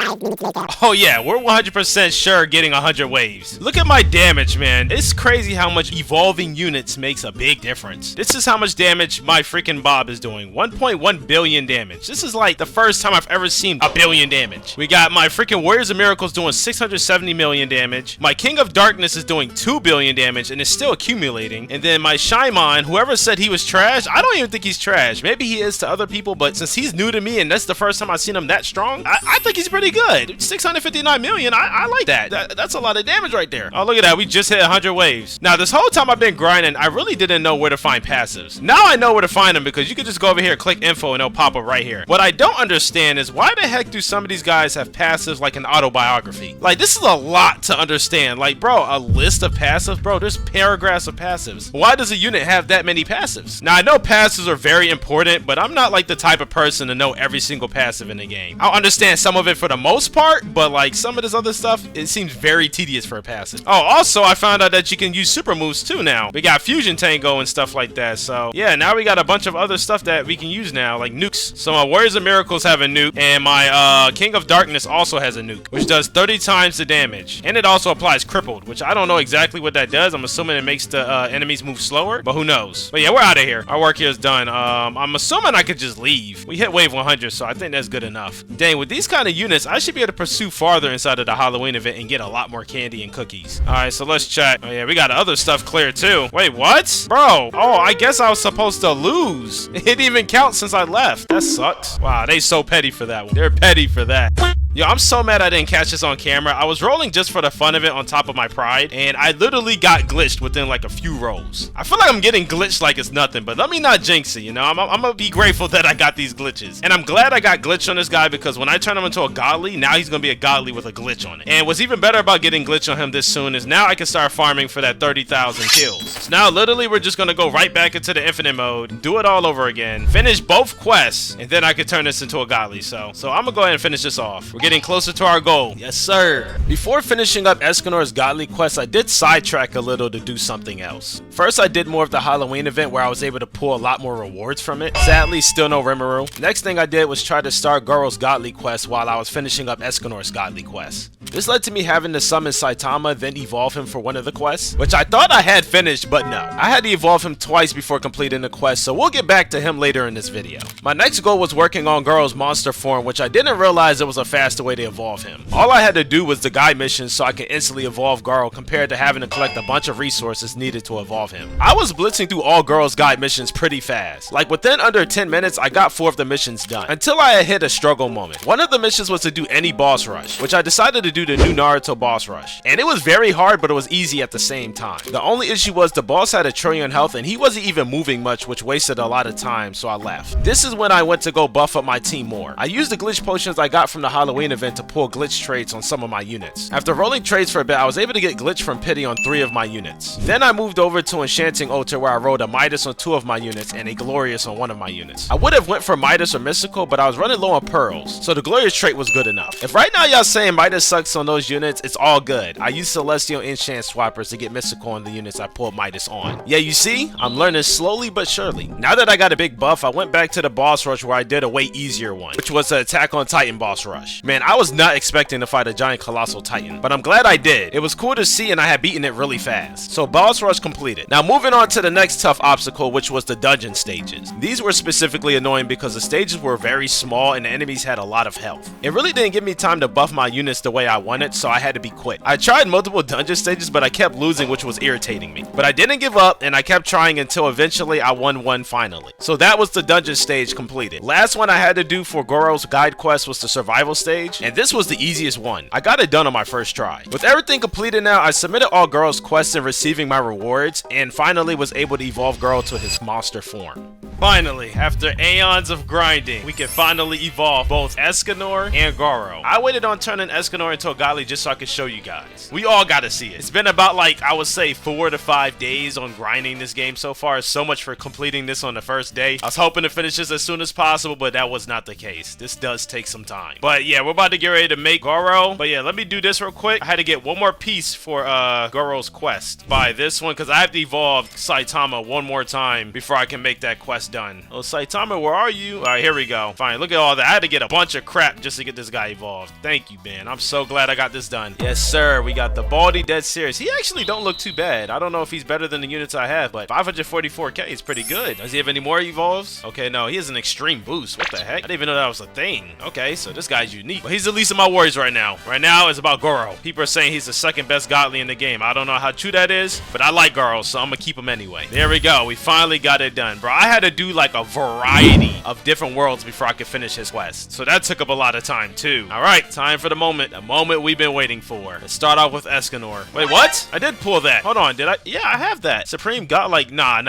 Oh yeah, we're 100% sure getting 100 waves. Look at my damage, man. It's crazy how much evolving units makes a big difference. This is how much damage my freaking Bob is doing. 1.1 billion damage. This is like the first time I've ever seen a billion damage. We got my freaking Warriors of Miracles doing 670 million damage. My King of Darkness is doing 2 billion damage and it's still accumulating. And then my Shymon, whoever said he was trash, I don't even think he's trash. Maybe he is to other people, but since he's new to me and that's the first time I've seen him that strong, I think he's pretty good. 659 million, I like that. That's a lot of damage right there. Oh, look at that. We just hit 100 waves. Now, this whole time I've been grinding, I really didn't know where to find passives. Now I know where to find them because you can just go over here, click info, and they'll pop up right here. What I don't understand is why the heck do some of these guys have passives like an autobiography? Like, this is a lot to understand. Like, bro, a list of passives? Bro, there's paragraphs of passives. Why does a unit have that many passives? Now, I know passives are very important, but I'm not like the type of person to know every single passive in the game. I'll understand some of it for the most part, but like some of this other stuff, it seems very tedious for a passive. Oh, also, I found out that you can use super moves too now. We got Fusion Tango and stuff like that. So, yeah, now we got a bunch of other stuff that we can use now, like nukes. So my Warriors of Miracles have a nuke, and my King of Darkness also has a nuke, which does 30 times the damage. And it also applies crippled, which I don't know exactly what that does. I'm assuming it makes the enemies move slower, but who knows? But yeah, we're out of here. Our work here is done. I'm assuming I could just leave. We hit wave 100, so I think that's good enough. Dang, with these kind of units, I should be able to pursue farther inside of the Halloween event and get a lot more candy and cookies. All right, so let's check. Oh yeah, we got other stuff cleared too. Wait, what? Bro, oh, I guess I was supposed to lose. It didn't even count since I left. That sucks. Wow, they so petty for that one. They're petty for that. Yo, I'm so mad I didn't catch this on camera. I was rolling just for the fun of it on top of my pride, and I literally got glitched within like a few rolls. I feel like I'm getting glitched like it's nothing, but let me not jinx it, you know? I'm gonna be grateful that I got these glitches. And I'm glad I got glitched on this guy because when I turn him into a godly, now he's gonna be a godly with a glitch on it. And what's even better about getting glitch on him this soon is now I can start farming for that 30,000 kills. So now literally we're just gonna go right back into the infinite mode, do it all over again, finish both quests, and then I can turn this into a godly. So I'm gonna go ahead and finish this off. We're getting closer to our goal. Yes, sir. Before finishing up Escanor's godly quest, I did sidetrack a little to do something else. First, I did more of the Halloween event where I was able to pull a lot more rewards from it. Sadly, still no Rimuru. Next thing I did was try to start Goro's godly quest while I was finishing up Escanor's godly quest. This led to me having to summon Saitama, then evolve him for one of the quests, which I thought I had finished, but no. I had to evolve him twice before completing the quest, so we'll get back to him later in this video. My next goal was working on Goro's monster form, which I didn't realize it was a fast that's the way they evolve him. All I had to do was the guide missions so I could instantly evolve Garo compared to having to collect a bunch of resources needed to evolve him. I was blitzing through all Garo's guide missions pretty fast. Like within under 10 minutes, I got 4 of the missions done, until I had hit a struggle moment. One of the missions was to do any boss rush, which I decided to do the new Naruto boss rush. And it was very hard, but it was easy at the same time. The only issue was the boss had 1 trillion health and he wasn't even moving much, which wasted a lot of time, so I left. This is when I went to go buff up my team more. I used the glitch potions I got from the Halloween event to pull glitch traits on some of my units. After rolling trades for a bit, I was able to get glitch from pity on 3 of my units. Then I moved over to Enchanting Altar where I rolled a Midas on 2 of my units and a Glorious on 1 of my units. I would have went for Midas or Mystical, but I was running low on pearls, so the Glorious trait was good enough. If right now y'all saying Midas sucks on those units, it's all good. I used Celestial Enchant Swappers to get Mystical on the units I pulled Midas on. Yeah, you see? I'm learning slowly but surely. Now that I got a big buff, I went back to the boss rush where I did a way easier one, which was the Attack on Titan boss rush. Man, I was not expecting to fight a giant colossal titan, but I'm glad I did. It was cool to see and I had beaten it really fast. So boss rush completed. Now moving on to the next tough obstacle, which was the dungeon stages. These were specifically annoying because the stages were very small and the enemies had a lot of health. It really didn't give me time to buff my units the way I wanted, so I had to be quick. I tried multiple dungeon stages, but I kept losing, which was irritating me. But I didn't give up and I kept trying until eventually I won one finally. So that was the dungeon stage completed. Last one I had to do for Goro's guide quest was the survival stage, and this was the easiest one. I got it done on my first try. With everything completed now, I submitted all Goro's quests and receiving my rewards, and finally was able to evolve Goro to his monster form. Finally, after aeons of grinding, we can finally evolve both Escanor and Goro. I waited on turning Escanor into a godly just so I could show you guys. We all gotta see it. It's been about like, I would say 4 to 5 days on grinding this game so far. So much for completing this on the first day. I was hoping to finish this as soon as possible, but that was not the case. This does take some time. But yeah, we're about to get ready to make Goro. But yeah, let me do this real quick. I had to get one more piece for Goro's quest by this one because I have to evolve Saitama one more time before I can make that quest done. Oh, Saitama, where are you? All right, here we go. Fine, look at all that. I had to get a bunch of crap just to get this guy evolved. Thank you, man. I'm so glad I got this done. Yes, sir. We got the Baldy Dead Series. He actually don't look too bad. I don't know if he's better than the units I have, but 544k is pretty good. Does he have any more evolves? Okay, no, he has an extreme boost. What the heck? I didn't even know that was a thing. Okay, so this guy's unique. But he's the least of my worries right now. Right now, it's about Goro. People are saying he's the 2nd best godly in the game. I don't know how true that is, but I like Goro, so I'm gonna keep him anyway. There we go. We finally got it done. Bro, I had to do like a variety of different worlds before I could finish his quest. So that took up a lot of time too. All right, time for the moment we've been waiting for. Let's start off with Escanor. Wait, what? I did pull that. Hold on, did I? Yeah, I have that. Supreme God, like, nah,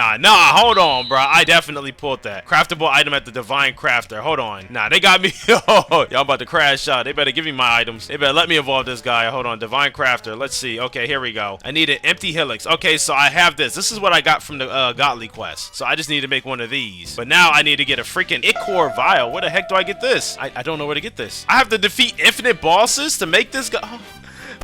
hold on, bro. I definitely pulled that. Craftable item at the Divine Crafter. Hold on. Nah, they got me. Y'all about to crash out. They better give me my items. They better let me evolve this guy. Hold on, Divine Crafter. Let's see. Okay, here we go. I need an empty helix. Okay, so I have this. This is what I got from the godly quest. So I just need to make one of these. But now I need to get a freaking Ichor Vial. Where the heck do I get this? I don't know where to get this. I have to defeat infinite bosses to make this guy. Oh.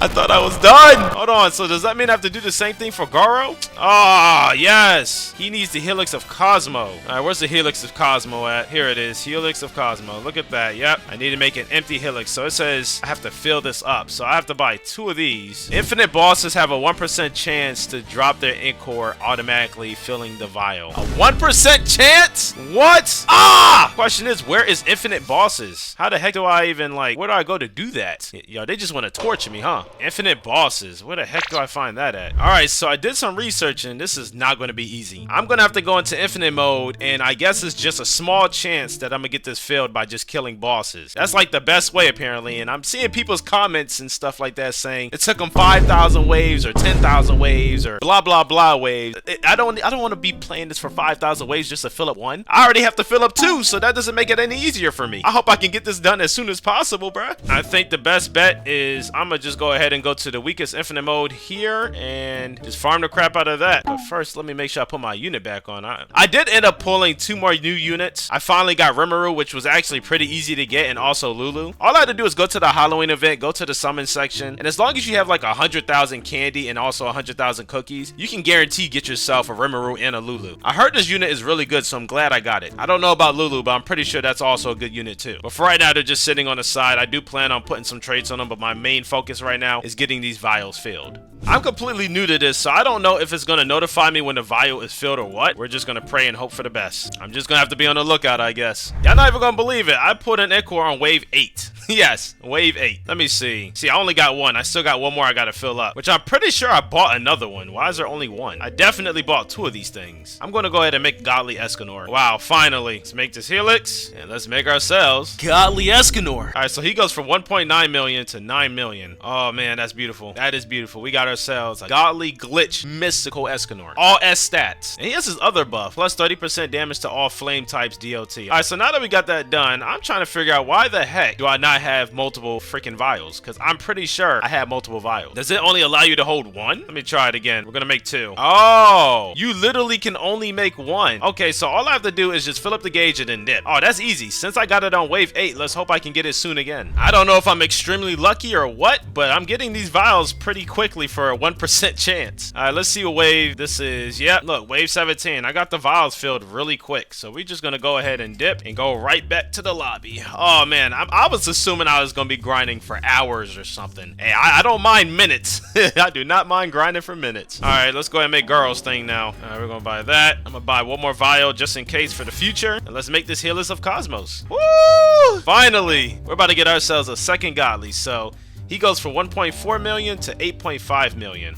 I thought I was done. Hold on. So does that mean I have to do the same thing for Goro? Ah, yes. He needs the Helix of Cosmo. All right, where's the Helix of Cosmo at? Here it is. Helix of Cosmo. Look at that. Yep. I need to make an empty Helix. So it says I have to fill this up. So I have to buy 2 of these. Infinite bosses have a 1% chance to drop their Ichor automatically filling the vial. A 1% chance? What? Ah! Question is, where is infinite bosses? How the heck do I even, like, where do I go to do that? Yo, they just want to torture me, huh? Infinite bosses. Where the heck do I find that at? Alright, so I did some research and this is not going to be easy. I'm going to have to go into infinite mode and I guess it's just a small chance that I'm going to get this filled by just killing bosses. That's like the best way apparently, and I'm seeing people's comments and stuff like that saying it took them 5,000 waves or 10,000 waves or blah blah blah waves. I don't want to be playing this for 5,000 waves just to fill up one. I already have to fill up 2, so that doesn't make it any easier for me. I hope I can get this done as soon as possible, bruh. I think the best bet is I'm going to just go ahead and go to the weakest infinite mode here and just farm the crap out of that. But first, let me make sure I put my unit back on. I did end up pulling 2 more new units. I finally got Rimuru, which was actually pretty easy to get, and also Lulu. All I had to do is go to the Halloween event, go to the summon section, and as long as you have like 100,000 candy and also 100,000 cookies, you can guarantee get yourself a Rimuru and a Lulu. I heard this unit is really good, so I'm glad I got it. I don't know about Lulu, but I'm pretty sure that's also a good unit too. But for right now, they're just sitting on the side. I do plan on putting some traits on them, but my main focus right now is getting these vials filled. I'm completely new to this, so I don't know if it's gonna notify me when the vial is filled or what. We're just gonna pray and hope for the best. I'm just gonna have to be on the lookout, I guess. Y'all not even gonna believe it. I put an Ichor on wave 8. Yes, wave 8. Let me see. See, I only got one. I still got one more I gotta fill up, which I'm pretty sure I bought another one. Why is there only one? I definitely bought 2 of these things. I'm gonna go ahead and make Godly Escanor. Wow, finally. Let's make this Helix, and let's make ourselves Godly Escanor. All right, so he goes from 1.9 million to 9 million. Oh man, that's beautiful. That is beautiful. We got ourselves a Godly Glitch Mystical Escanor. All S stats. And he has his other buff, plus 30% damage to all flame types DOT. All right, so now that we got that done, I'm trying to figure out why the heck do I not have multiple freaking vials? Because I'm pretty sure I have multiple vials. Does it only allow you to hold one? Let me try it again. We're gonna make 2. Oh, you literally can only make 1. Okay, so all I have to do is just fill up the gauge and then dip. Oh, that's easy. Since I got it on wave 8, let's hope I can get it soon again. I don't know if I'm extremely lucky or what, but I'm getting these vials pretty quickly for a 1% chance. All right, let's see what wave this is. Yep, look, wave 17. I got the vials filled really quick, so we're just gonna go ahead and dip and go right back to the lobby. Oh man, I was assuming I was gonna be grinding for hours or something. Hey, I don't mind minutes. I do not mind grinding for minutes. All right, let's go ahead and make Girl's thing now. All right, we're gonna buy that. I'm gonna buy one more vial just in case for the future, and let's make this Helix of Cosmos. Woo! Finally, we're about to get ourselves a second Godly. So he goes from 1.4 million to 8.5 million.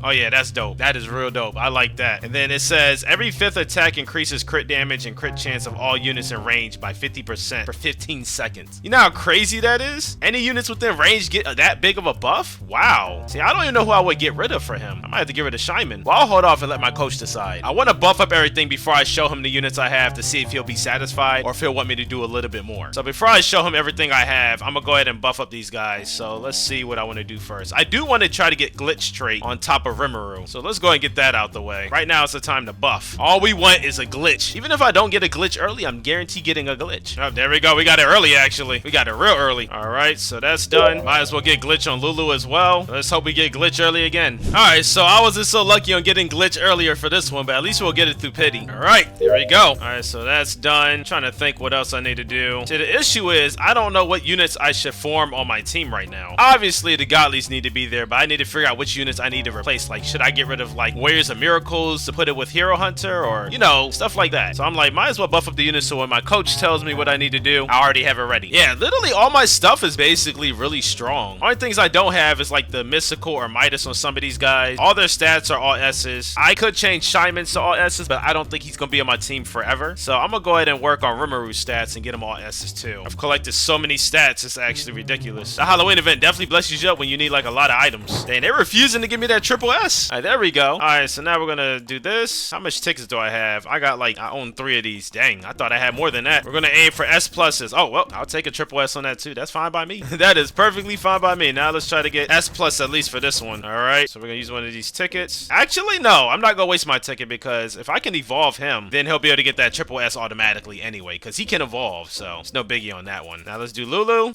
Oh yeah, that's dope. That is real dope. I like that. And then it says every 5th attack increases crit damage and crit chance of all units in range by 50% for 15 seconds. You know how crazy that is? Any units within range get that big of a buff? Wow. See, I don't even know who I would get rid of for him. I might have to get rid of Shyman. Well, I'll hold off and let my coach decide. I want to buff up everything before I show him the units I have to see if he'll be satisfied or if he'll want me to do a little bit more. So before I show him everything I have, I'm gonna go ahead and buff up these guys. So let's see what I want to do first. I do want to try to get Glitch trait on top of Rimuru. So let's go ahead and get that out the way. Right now it's the time to buff. All we want is a glitch. Even if I don't get a glitch early, I'm guaranteed getting a glitch. Oh, there we go. We got it early, actually. We got it real early. All right, so that's done. Might as well get glitch on Lulu as well. Let's hope we get glitch early again. All right, so I wasn't so lucky on getting glitch earlier for this one, but at least we'll get it through pity. All right, there we go. All right, so that's done. Trying to think what else I need to do. See, the issue is I don't know what units I should form on my team right now. Obviously, the godlies need to be there, but I need to figure out which units I need to replace. Like, should I get rid of like Warriors of Miracles to put it with Hero Hunter, or you know, stuff like that. So I'm like, might as well buff up the units so when my coach tells me what I need to do, I already have it ready. Yeah, literally all my stuff is basically really strong. Only things I don't have is like the Mystical or Midas on some of these guys. All their stats are all S's. I could change Shyman to all S's, but I don't think he's gonna be on my team forever. So I'm gonna go ahead and work on Rimuru's stats and get them all S's too. I've collected so many stats, it's actually ridiculous. The Halloween event definitely blesses you up when you need like a lot of items. Dang, they're refusing to give me that triple S. All right, there we go. All right, so now we're gonna do this. How much tickets do I have? I got like, I own 3 of these. Dang, I thought I had more than that. We're gonna aim for S pluses. Oh, well, I'll take a triple S on that too. That's fine by me. That is perfectly fine by me. Now let's try to get S plus at least for this one. All right, so we're gonna use one of these tickets. Actually, no, I'm not gonna waste my ticket because if I can evolve him, then he'll be able to get that triple S automatically anyway, because he can evolve, so it's no biggie on that one. Now let's do Lulu.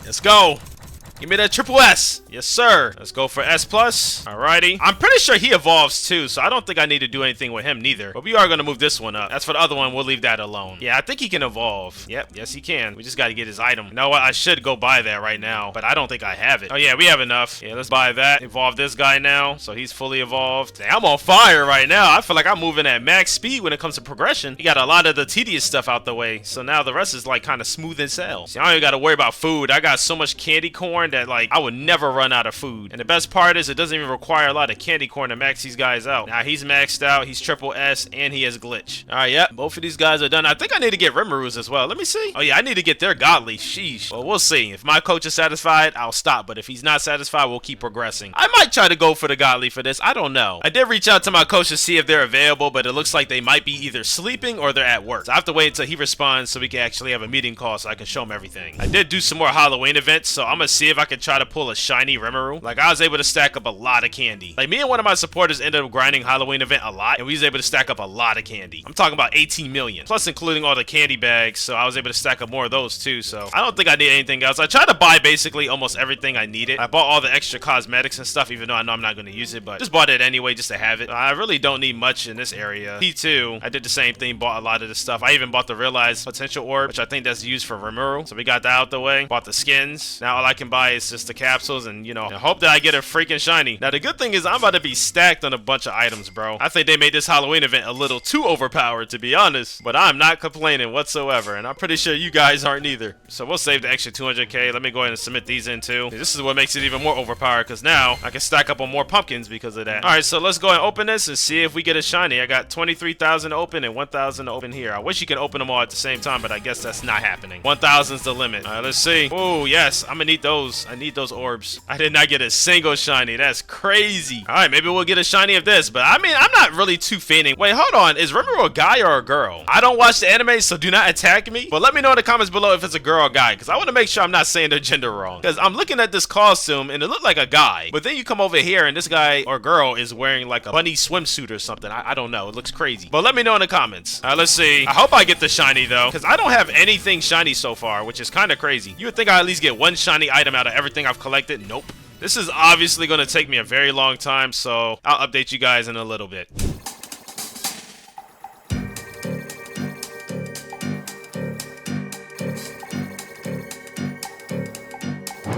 Let's go. Give me that triple S. Yes, sir. Let's go for S+. Alrighty. I'm pretty sure he evolves too, so I don't think I need to do anything with him neither. But we are going to move this one up. As for the other one, we'll leave that alone. Yeah, I think he can evolve. Yep, yes he can. We just got to get his item. You know what? I should go buy that right now, but I don't think I have it. Oh yeah, we have enough. Yeah, let's buy that. Evolve this guy now, so he's fully evolved. Dang, I'm on fire right now. I feel like I'm moving at max speed when it comes to progression. He got a lot of the tedious stuff out the way, so now the rest is like kind of smooth and sail. See, I don't even got to worry about food. I got so much candy corn that like I would never run out of food. And the best part is it doesn't even require a lot of candy corn to max these guys out. Now he's maxed out, he's triple S, and he has glitch. Alright, yep, both of these guys are done. I think I need to get Rimuru's as well. Let me see. Oh yeah, I need to get their godly. Sheesh. Well, we'll see. If my coach is satisfied, I'll stop. But if he's not satisfied, we'll keep progressing. I might try to go for the godly for this. I don't know. I did reach out to my coach to see if they're available, but it looks like they might be either sleeping or they're at work. So I have to wait until he responds so we can actually have a meeting call so I can show him everything. I did do some more Halloween events, so I'm gonna see if I can try to pull a shiny Rimuru. Like, I was able to stack up a lot of candy. Like, me and one of my supporters ended up grinding Halloween event a lot, and we was able to stack up a lot of candy. I'm talking about 18 million, plus including all the candy bags, so I was able to stack up more of those too, so I don't think I need anything else. I tried to buy basically almost everything I needed. I bought all the extra cosmetics and stuff, even though I know I'm not going to use it, but just bought it anyway just to have it. I really don't need much in this area. P2, I did the same thing, bought a lot of the stuff. I even bought the Realized Potential Orb, which I think that's used for Rimuru, so we got that out the way. Bought the skins. Now all I can buy buy is just the capsules and, you know, and hope that I get a freaking shiny. Now, the good thing is I'm about to be stacked on a bunch of items, bro. I think they made this Halloween event a little too overpowered, to be honest. But I'm not complaining whatsoever, and I'm pretty sure you guys aren't either. So we'll save the extra 200k. Let me go ahead and submit these in too. This is what makes it even more overpowered, because now I can stack up on more pumpkins because of that. All right, so let's go and open this and see if we get a shiny. I got 23,000 open and 1,000 open here. I wish you could open them all at the same time, but I guess that's not happening. 1,000 is the limit. All right, let's see. Oh, yes, I'm gonna need those. I need those orbs. I did not get a single shiny. That's crazy. All right, maybe we'll get a shiny of this, but I mean, I'm not really too fainting. Wait, hold on. Is Rimuru a guy or a girl? I don't watch the anime, so do not attack me. But let me know in the comments below if it's a girl or guy, because I want to make sure I'm not saying their gender wrong. Because I'm looking at this costume and it looked like a guy, but then you come over here and this guy or girl is wearing like a bunny swimsuit or something. I don't know. It looks crazy. But let me know in the comments. All right, let's see. I hope I get the shiny though, because I don't have anything shiny so far, which is kind of crazy. You would think I at least get one shiny item out of everything I've collected. Nope. This is obviously going to take me a very long time, so I'll update you guys in a little bit.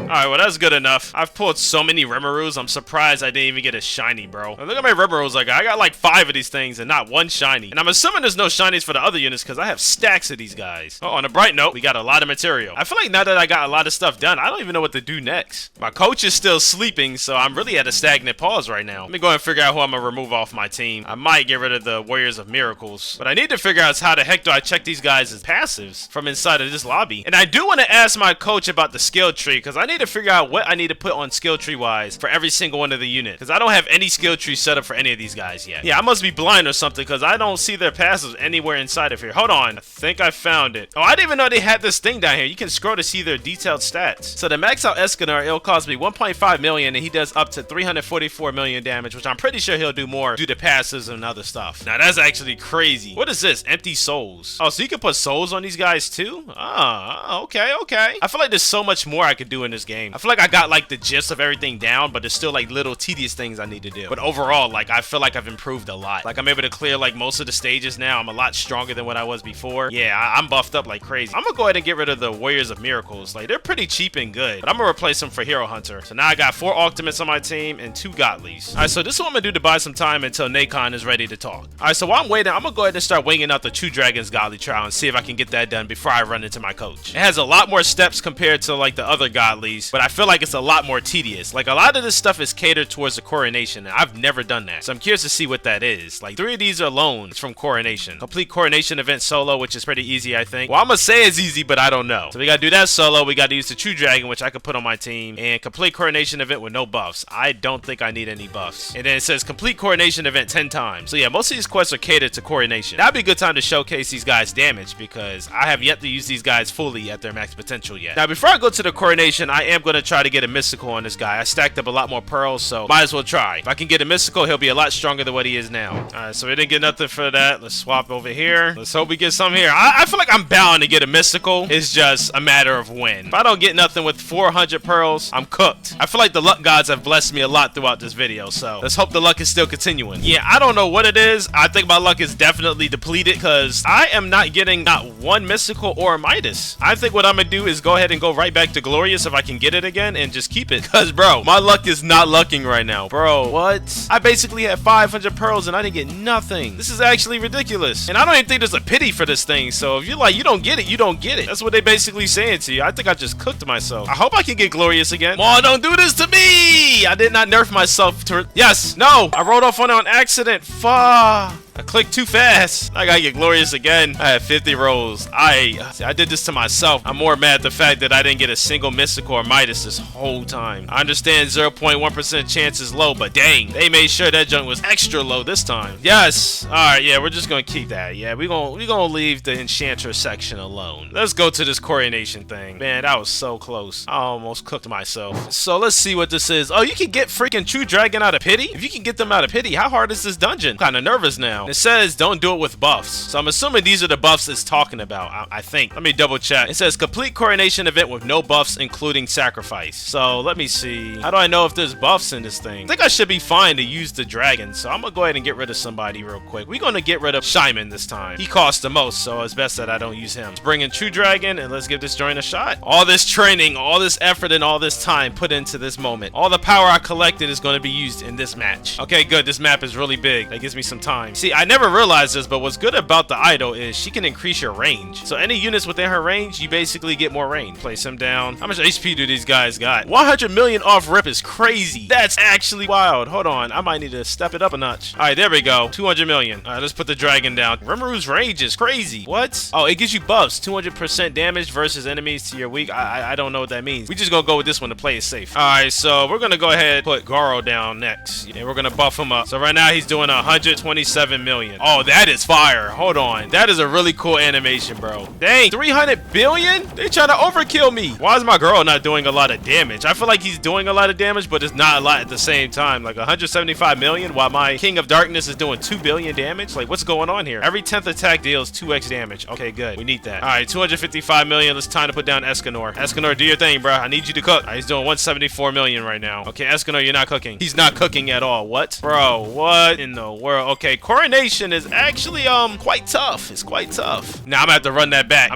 Alright, well that's good enough. I've pulled so many Rimurus, I'm surprised I didn't even get a shiny, bro. Now, look at my Rimurus, like I got like 5 of these things and not one shiny. And I'm assuming there's no shinies for the other units because I have stacks of these guys. Oh, on a bright note, we got a lot of material. I feel like now that I got a lot of stuff done, I don't even know what to do next. My coach is still sleeping, so I'm really at a stagnant pause right now. Let me go ahead and figure out who I'm gonna remove off my team. I might get rid of the Warriors of Miracles, but I need to figure out how the heck do I check these guys as passives from inside of this lobby. And I do want to ask my coach about the skill tree because I need to figure out what I need to put on skill tree wise for every single one of the units, because I don't have any skill tree set up for any of these guys yet. Yeah, I must be blind or something because I don't see their passives anywhere inside of here. Hold on, I think I found it. Oh, I didn't even know they had this thing down here. You can scroll to see their detailed stats. So the max out Escanor, it'll cost me 1.5 million and he does up to 344 million damage, which I'm pretty sure he'll do more due to passives and other stuff. Now that's actually crazy. What is this? Empty souls. Oh, so you can put souls on these guys too? Ah, okay. I feel like there's so much more I could do in this game. I feel like I got like the gist of everything down, but there's still like little tedious things I need to do. But overall, like I feel like I've improved a lot. Like I'm able to clear like most of the stages now. I'm a lot stronger than what I was before. Yeah, I'm buffed up like crazy. I'm gonna go ahead and get rid of the Warriors of Miracles. Like they're pretty cheap and good, but I'm gonna replace them for Hero Hunter. So now I got 4 Ultimates on my team and 2 Godlies. All right, so this is what I'm gonna do to buy some time until Nacon is ready to talk. All right, so while I'm waiting, I'm gonna go ahead and start winging out the True Dragons Godly trial and see if I can get that done before I run into my coach. It has a lot more steps compared to like the other Godlies, but I feel like it's a lot more tedious. Like a lot of this stuff is catered towards the Coronation, and I've never done that, so I'm curious to see what that is. Like 3 of these are loans from Coronation. Complete Coronation event solo, which is pretty easy, I think. Well, I'm gonna say it's easy, but I don't know. So we gotta do that solo. We gotta use the True Dragon, which I could put on my team, and complete Coronation event with no buffs. I don't think I need any buffs. And then it says complete Coronation event 10 times. So yeah, most of these quests are catered to Coronation. That'd be a good time to showcase these guys' damage because I have yet to use these guys fully at their max potential yet. Now, before I go to the Coronation, I am gonna try to get a mystical on this guy. I stacked up a lot more pearls, so might as well try. If I can get a mystical, he'll be a lot stronger than what he is now. Alright, so we didn't get nothing for that. Let's swap over here. Let's hope we get some here. I feel like I'm bound to get a mystical. It's just a matter of when. If I don't get nothing with 400 pearls, I'm cooked. I feel like the luck gods have blessed me a lot throughout this video, so let's hope the luck is still continuing. Yeah, I don't know what it is. I think my luck is definitely depleted because I am not getting not one mystical or a Midas. I think what I'm gonna do is go ahead and go right back to Glorious if I can get it again and just keep it. Because, bro, my luck is not lucking right now. Bro, what? I basically had 500 pearls and I didn't get nothing. This is actually ridiculous. And I don't even think there's a pity for this thing. So if you're like, you don't get it, you don't get it. That's what they basically saying to you. I think I just cooked myself. I hope I can get Glorious again. Come on, don't do this to me. I did not nerf myself to... Yes, no. I rolled off on it on accident. Fuck. I clicked too fast. I gotta get Glorious again. I had 50 rolls. I did this to myself. I'm more mad at the fact that I didn't get a single mystical or Midas this whole time. I understand 0.1% chance is low, but dang, they made sure that junk was extra low this time. Yes. Alright, yeah, we're just gonna keep that. Yeah, we're gonna leave the Enchanter section alone. Let's go to this Coronation thing. Man, that was so close. I almost cooked myself. So let's see what this is. Oh, you can get freaking True Dragon out of pity? If you can get them out of pity, how hard is this dungeon? I'm kinda nervous now. now. It says don't do it with buffs. So I'm assuming these are the buffs it's talking about, I think. Let me double check. It says complete Coronation event with no buffs, including sacrifice. So let me see. How do I know if there's buffs in this thing? I think I should be fine to use the dragon. So I'm gonna go ahead and get rid of somebody real quick. We're gonna get rid of Shyman this time. He costs the most, so it's best that I don't use him. Let's bring in True Dragon and let's give this joint a shot. All this training, all this effort, and all this time put into this moment. All the power I collected is going to be used in this match. Okay, good. This map is really big. That gives me some time. See, I never realized this, but what's good about the idol is she can increase your range. So any units within her range, you basically get more range. Place him down. How much HP do these guys got? 100 million off rip is crazy. That's actually wild. Hold on. I might need to step it up a notch. All right, there we go. 200 million. All right, let's put the dragon down. Rimru's range is crazy. What? Oh, it gives you buffs. 200% damage versus enemies to your weak. I don't know what that means. We just gonna go with this one to play it safe. All right, so we're gonna go ahead and put Goro down next, and we're gonna buff him up. So right now he's doing 127 million. Oh, that is fire. Hold on, that is a really cool animation, bro. Dang, 300 billion? They trying to overkill me. Why is my girl not doing a lot of damage? I feel like he's doing a lot of damage, but it's not a lot at the same time. Like 175 million, while my King of Darkness is doing 2 billion damage. Like, what's going on here? Every 10th attack deals 2x damage. Okay, good. We need that. All right, 255 million. It's time to put down Escanor. Escanor, do your thing, bro. I need you to cook. He's doing 174 million right now. Okay, Escanor, you're not cooking. He's not cooking at all. What? Bro, what in the world? Okay, Coronation is actually quite tough. It's quite tough. Now I'm gonna have to run that back.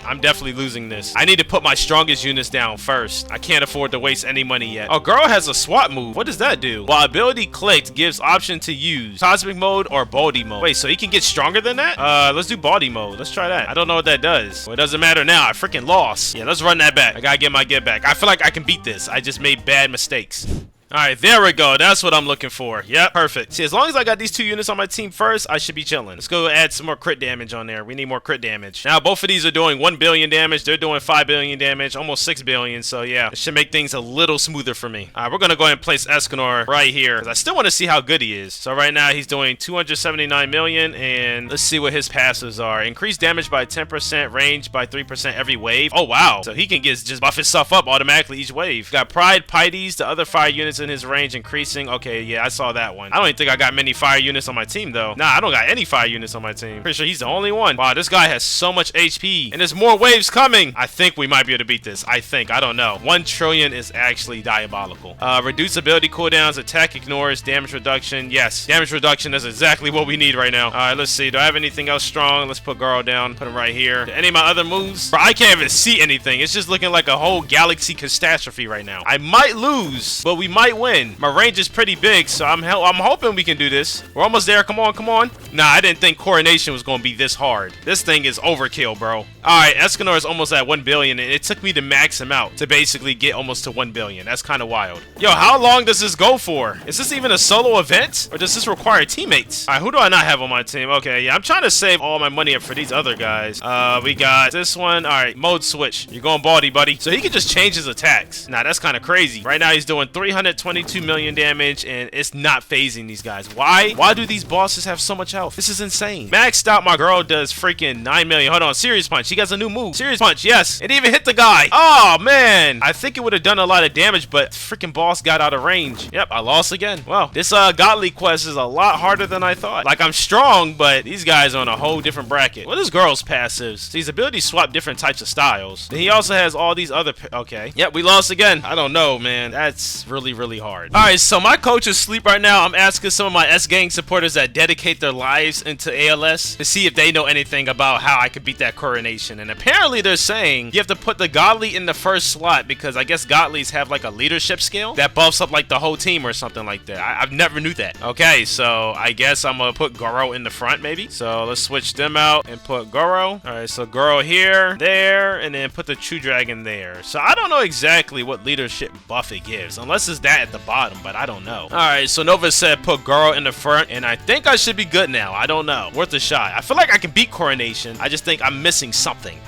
I'm definitely losing this. I need to put my strongest units down first. I can't afford to waste any money yet. Oh, girl has a swap move. What does that do? While ability clicked, gives option to use cosmic mode or baldy mode. Wait, so he can get stronger than that? Let's do baldy mode. Let's try that. I don't know what that does. Well, it doesn't matter now. I freaking lost. Yeah, let's run that back. I gotta get my get back. I feel like I can beat this. I just made bad mistakes. All right, there we go. That's what I'm looking for. Yep, perfect. See, as long as I got these 2 units on my team first, I should be chilling. Let's go add some more crit damage on there. We need more crit damage. Now, both of these are doing 1 billion damage. They're doing 5 billion damage, almost 6 billion. So, yeah, it should make things a little smoother for me. All right, we're going to go ahead and place Escanor right here because I still want to see how good he is. So, right now, he's doing 279 million, and let's see what his passives are. Increase damage by 10%, range by 3% every wave. Oh, wow. So, he can just buff himself up automatically each wave. Got Pride, Pides, the other fire units in his range increasing. Okay, yeah, I saw that one. I don't even think I got many fire units on my team, though. Nah, I don't got any fire units on my team. Pretty sure he's the only one. Wow, this guy has so much HP, and there's more waves coming. I think we might be able to beat this. I don't know. 1 trillion is actually diabolical. Reduce ability cooldowns, attack ignores, damage reduction. Yes, damage reduction is exactly what we need right now. All right, let's see. Do I have anything else strong? Let's put Garo down. Put him right here. Any of my other moves? Bro, I can't even see anything. It's just looking like a whole galaxy catastrophe right now. I might lose, but we might win. My range is pretty big, so I'm hoping we can do this. We're almost there. Come on, come on. Nah, I didn't think Coronation was going to be this hard. This thing is overkill, bro. All right, Escanor is almost at 1 billion, and it took me to max him out to basically get almost to 1 billion. That's kind of wild. Yo, how long does this go for? Is this even a solo event, or does this require teammates? All right, who do I not have on my team? Okay, yeah, I'm trying to save all my money up for these other guys. We got this one. All right, mode switch. You're going baldy, buddy. So he can just change his attacks. Nah, that's kind of crazy. Right now, he's doing 322 million damage, and it's not phasing these guys. Why? Why do these bosses have so much health? This is insane. Maxed out, my girl does freaking 9 million. Hold on, Serious Punch. She got a new move. Serious Punch, yes. It even hit the guy. Oh, man. I think it would have done a lot of damage, but freaking boss got out of range. Yep, I lost again. Well, this godly quest is a lot harder than I thought. Like, I'm strong, but these guys are on a whole different bracket. What is girl's passives? These abilities swap different types of styles. Then he also has all these other... Okay. Yep, we lost again. I don't know, man. That's really, really hard. All right, so my coach is asleep right now. I'm asking some of my S-Gang supporters that dedicate their lives into ALS to see if they know anything about how I could beat that Coronation. And apparently they're saying you have to put the godly in the first slot because I guess godlies have like a leadership skill that buffs up like the whole team or something like that. I've never knew that. Okay, so I guess I'm gonna put Goro in the front maybe. So let's switch them out and put Goro. All right, so Goro here, there, and then put the True Dragon there. So I don't know exactly what leadership buff it gives, unless it's that at the bottom, but I don't know. All right, so Nova said put Goro in the front, and I think I should be good now. I don't know. Worth a shot. I feel like I can beat Coronation. I just think I'm missing something.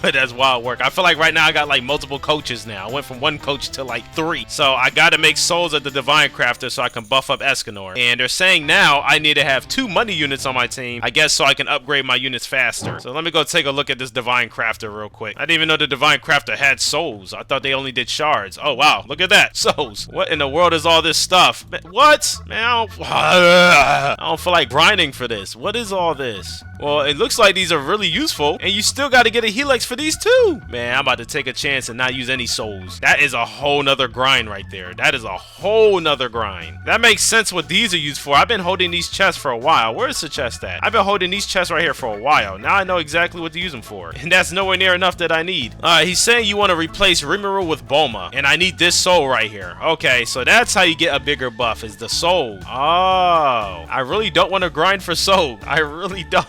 That's wild work. I feel like right now I got like multiple coaches now. I went from 1 coach to like 3. So I gotta make souls at the Divine Crafter so I can buff up Escanor. And they're saying now I need to have 2 money units on my team, I guess, so I can upgrade my units faster. So let me go take a look at this Divine Crafter real quick. I didn't even know the Divine Crafter had souls. I thought they only did shards. Oh wow, look at that. Souls. What in the world is all this stuff? What? Man, I don't feel like grinding for this. What is all this? Well, it looks like these are really useful, and you still got to get a Helix for these too. Man, I'm about to take a chance and not use any souls. That is a whole nother grind right there. That is a whole nother grind. That makes sense what these are used for. I've been holding these chests for a while. Where's the chest at? I've been holding these chests right here for a while. Now I know exactly what to use them for, and that's nowhere near enough that I need. He's saying you want to replace Rimuru with Boma, and I need this soul right here. Okay, so that's how you get a bigger buff, is the soul. Oh, I really don't want to grind for soul. I really don't.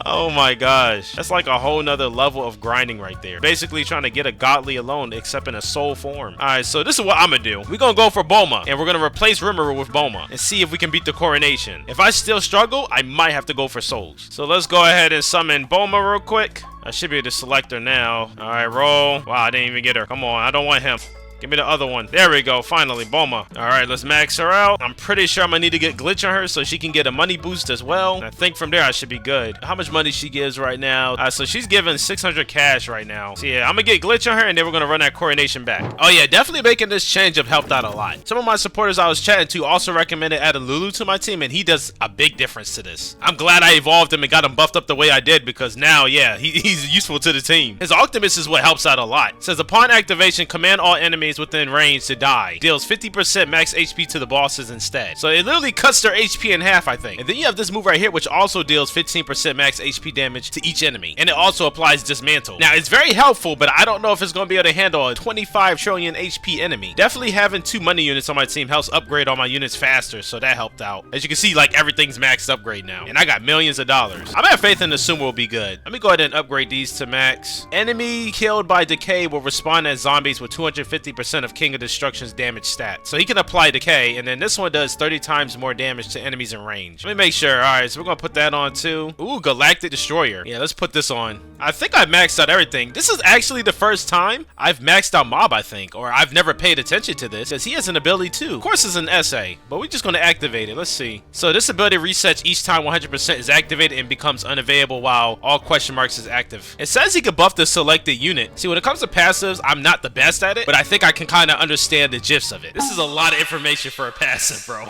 Oh my gosh, that's like a whole nother level of grinding right there. Basically trying to get a godly alone, except in a soul form. All right, so this is what I'm gonna do. We're gonna go for Boma, and we're gonna replace Rimuru with Boma and see if we can beat the Coronation. If I still struggle, I might have to go for souls. So let's go ahead and summon Boma real quick. I should be able to select her now. All right, roll. Wow, I didn't even get her. Come on, I don't want him. Give me the other one. There we go. Finally, Boma. All right, let's max her out. I'm pretty sure I'm gonna need to get glitch on her so she can get a money boost as well. And I think from there I should be good. How much money she gives right now? So she's giving 600 cash right now. So yeah, I'm gonna get glitch on her, and then we're gonna run that Coronation back. Oh yeah, definitely making this change have helped out a lot. Some of my supporters I was chatting to also recommended adding Lulu to my team, and he does a big difference to this. I'm glad I evolved him and got him buffed up the way I did, because now, yeah, he's useful to the team. His Optimus is what helps out a lot. It says upon activation, command all enemies within range to die. Deals 50% max HP to the bosses instead. So it literally cuts their HP in half, I think. And then you have this move right here, which also deals 15% max HP damage to each enemy. And it also applies Dismantle. Now, it's very helpful, but I don't know if it's going to be able to handle a 25 trillion HP enemy. Definitely having 2 money units on my team helps upgrade all my units faster, so that helped out. As you can see, like, everything's maxed upgrade now. And I got millions of dollars. I'm have faith in the Sumo will be good. Let me go ahead and upgrade these to max. Enemy killed by decay will respawn as zombies with 250% of King of Destruction's damage stat. So he can apply decay, and then this one does 30 times more damage to enemies in range. Let me make sure. Alright, so we're gonna put that on too. Ooh, Galactic Destroyer. Yeah, let's put this on. I think I maxed out everything. This is actually the first time I've maxed out Mob, I think, or I've never paid attention to this, because he has an ability too. Of course it's an SA, but we're just gonna activate it. Let's see. So this ability resets each time 100% is activated and becomes unavailable while all question marks is active. It says he can buff the selected unit. See, when it comes to passives, I'm not the best at it, but I think I can kind of understand the gifs of it. This is a lot of information for a passive, bro.